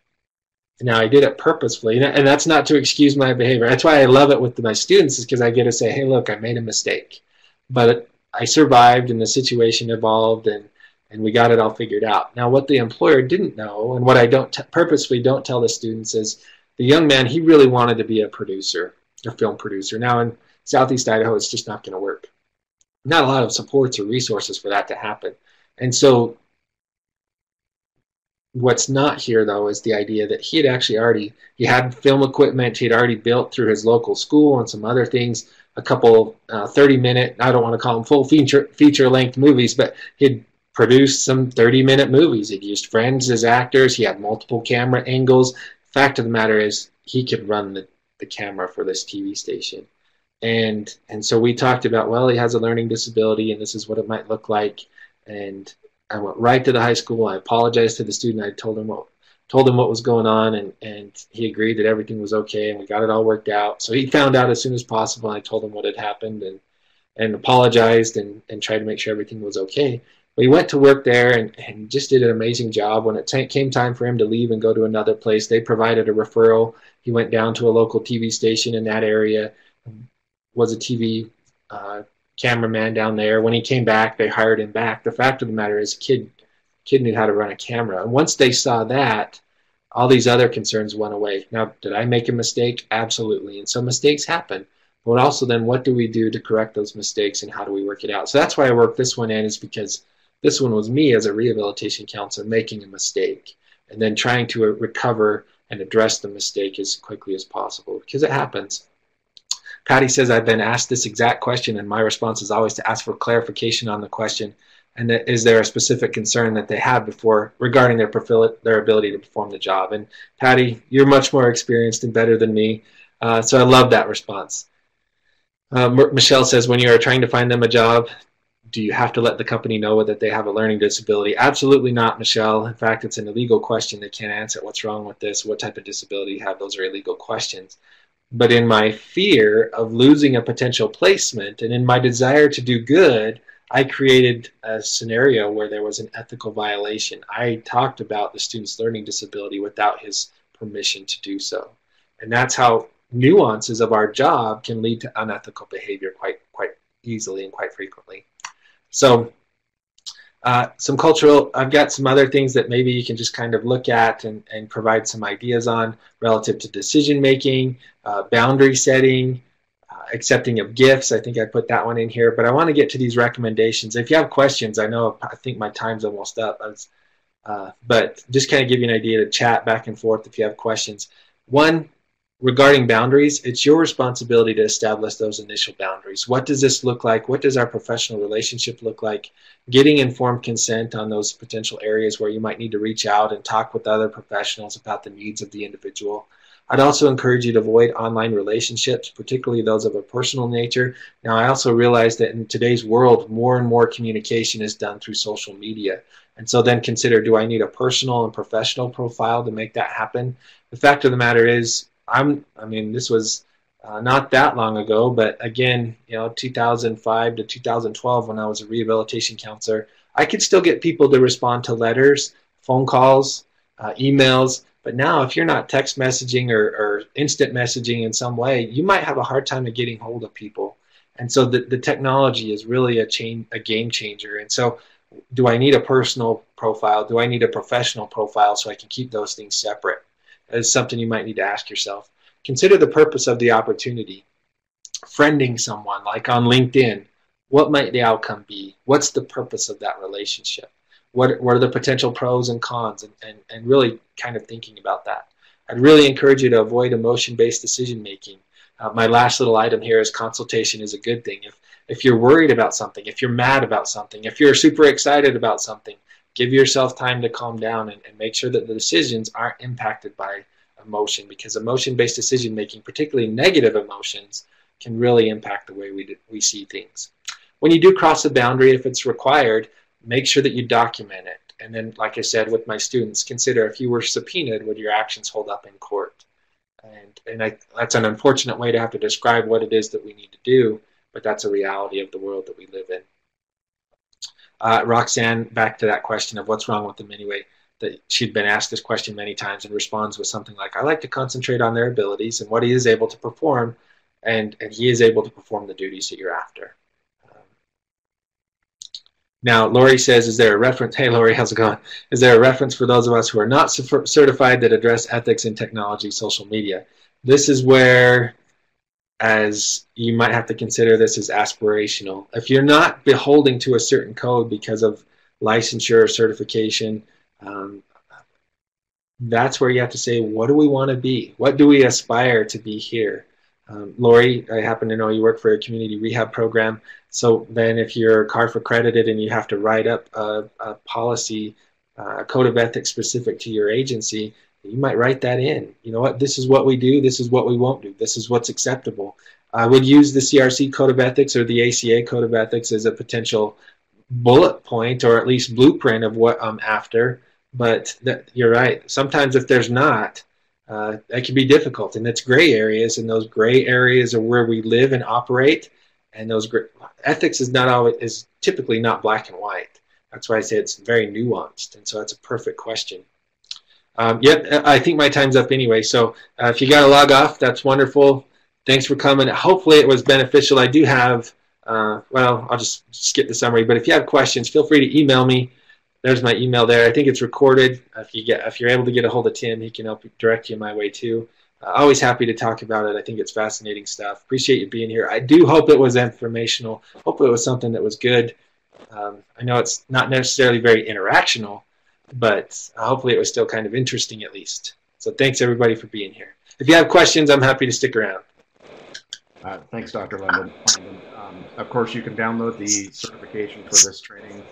Now, I did it purposefully, and that's not to excuse my behavior. That's why I love it with my students, is because I get to say, hey, look, I made a mistake. But I survived, and the situation evolved, and we got it all figured out. Now, what the employer didn't know, and what I purposefully don't tell the students, is the young man, he really wanted to be a producer, a film producer. Now, in Southeast Idaho, it's just not going to work. Not a lot of supports or resources for that to happen. And so what's not here, though, is the idea that he had film equipment he had already built through his local school and some other things, a couple 30-minute, I don't want to call them full feature-length movies, but he'd produced some 30-minute movies. He'd used friends as actors. He had multiple camera angles. Fact of the matter is, he could run the camera for this TV station. And so we talked about, well, he has a learning disability, and this is what it might look like. And I went right to the high school. I apologized to the student. I told him what was going on, and he agreed that everything was okay, and we got it all worked out. So he found out as soon as possible. I told him what had happened and apologized and tried to make sure everything was okay. But he went to work there and just did an amazing job. When it came time for him to leave and go to another place, they provided a referral. He went down to a local TV station in that area, was a TV cameraman down there. When he came back, they hired him back. The fact of the matter is, kid knew how to run a camera. And once they saw that, all these other concerns went away. Now, did I make a mistake? Absolutely. And so mistakes happen. But also then, what do we do to correct those mistakes, and how do we work it out? So that's why I worked this one in, is because this one was me as a rehabilitation counselor making a mistake and then trying to recover and address the mistake as quickly as possible, because it happens. Patty says, I've been asked this exact question, and my response is always to ask for clarification on the question, and that, is there a specific concern that they have regarding their ability to perform the job? And Patty, you're much more experienced and better than me, so I love that response. Michelle says, when you are trying to find them a job, do you have to let the company know that they have a learning disability? Absolutely not, Michelle. In fact, it's an illegal question. They can't answer what's wrong with this, what type of disability you have. Those are illegal questions. But in my fear of losing a potential placement and in my desire to do good, I created a scenario where there was an ethical violation. I talked about the student's learning disability without his permission to do so. And that's how nuances of our job can lead to unethical behavior quite easily and quite frequently. So I've got some other things that maybe you can just kind of look at and provide some ideas on relative to decision making, boundary setting, accepting of gifts. I think I put that one in here, but I want to get to these recommendations. If you have questions, I think my time's almost up, but just kind of give you an idea to chat back and forth if you have questions. One regarding boundaries, it's your responsibility to establish those initial boundaries. What does this look like? What does our professional relationship look like? Getting informed consent on those potential areas where you might need to reach out and talk with other professionals about the needs of the individual. I'd also encourage you to avoid online relationships, particularly those of a personal nature. Now, I also realize that in today's world, more and more communication is done through social media. And so then consider, do I need a personal and professional profile to make that happen? The fact of the matter is, this was not that long ago, but again, 2005 to 2012, when I was a rehabilitation counselor, I could still get people to respond to letters, phone calls, emails. But now, if you're not text messaging or instant messaging in some way, you might have a hard time of getting hold of people. And so the technology is really a game changer. And so, do I need a personal profile? Do I need a professional profile so I can keep those things separate? Is something you might need to ask yourself. Consider the purpose of the opportunity. Friending someone, like on LinkedIn, what might the outcome be? What's the purpose of that relationship? What are the potential pros and cons? And really kind of thinking about that. I'd really encourage you to avoid emotion-based decision-making. My last little item here is consultation is a good thing. If you're worried about something, if you're mad about something, if you're super excited about something, give yourself time to calm down and make sure that the decisions aren't impacted by emotion, because emotion-based decision-making, particularly negative emotions, can really impact the way we see things. When you do cross a boundary, if it's required, make sure that you document it. And then, like I said, with my students, consider if you were subpoenaed, would your actions hold up in court? And that's an unfortunate way to have to describe what it is that we need to do, but that's a reality of the world that we live in. Roxanne, back to that question of what's wrong with them anyway, that she'd been asked this question many times and responds with something like, I like to concentrate on their abilities and what he is able to perform, and he is able to perform the duties that you're after. Now, Lori says, is there a reference? Hey, Lori, how's it going? Is there a reference for those of us who are not certified that address ethics in technology, social media? This is where, as you might have to consider this as aspirational. If you're not beholding to a certain code because of licensure or certification, that's where you have to say, what do we want to be? What do we aspire to be here? Lori, I happen to know you work for a community rehab program. So then if you're CARF accredited and you have to write up a policy, a code of ethics specific to your agency, you might write that in. You know what? This is what we do. This is what we won't do. This is what's acceptable. I would use the CRC code of ethics or the ACA code of ethics as a potential bullet point or at least blueprint of what I'm after. But you're right. Sometimes if there's not, that can be difficult, and it's gray areas, and those gray areas are where we live and operate. And those ethics is typically not black and white. That's why I say it's very nuanced, and so that's a perfect question. I think my time's up anyway. So if you got to log off, that's wonderful. Thanks for coming. Hopefully it was beneficial. I do have, I'll just skip the summary. But if you have questions, feel free to email me. There's my email there. I think it's recorded. If you're able to get a hold of Tim, he can help direct you my way too. Always happy to talk about it. I think it's fascinating stuff. Appreciate you being here. I do hope it was informational. Hope it was something that was good. I know it's not necessarily very interactional, but hopefully it was still kind of interesting at least. So thanks everybody for being here. If you have questions, I'm happy to stick around. Thanks, Dr. Landon. Of course, you can download the certification for this training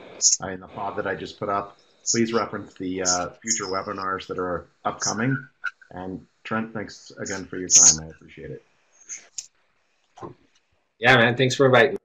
in the pod that I just put up. Please reference the future webinars that are upcoming. And Trent, thanks again for your time. I appreciate it. Yeah, man. Thanks for inviting me.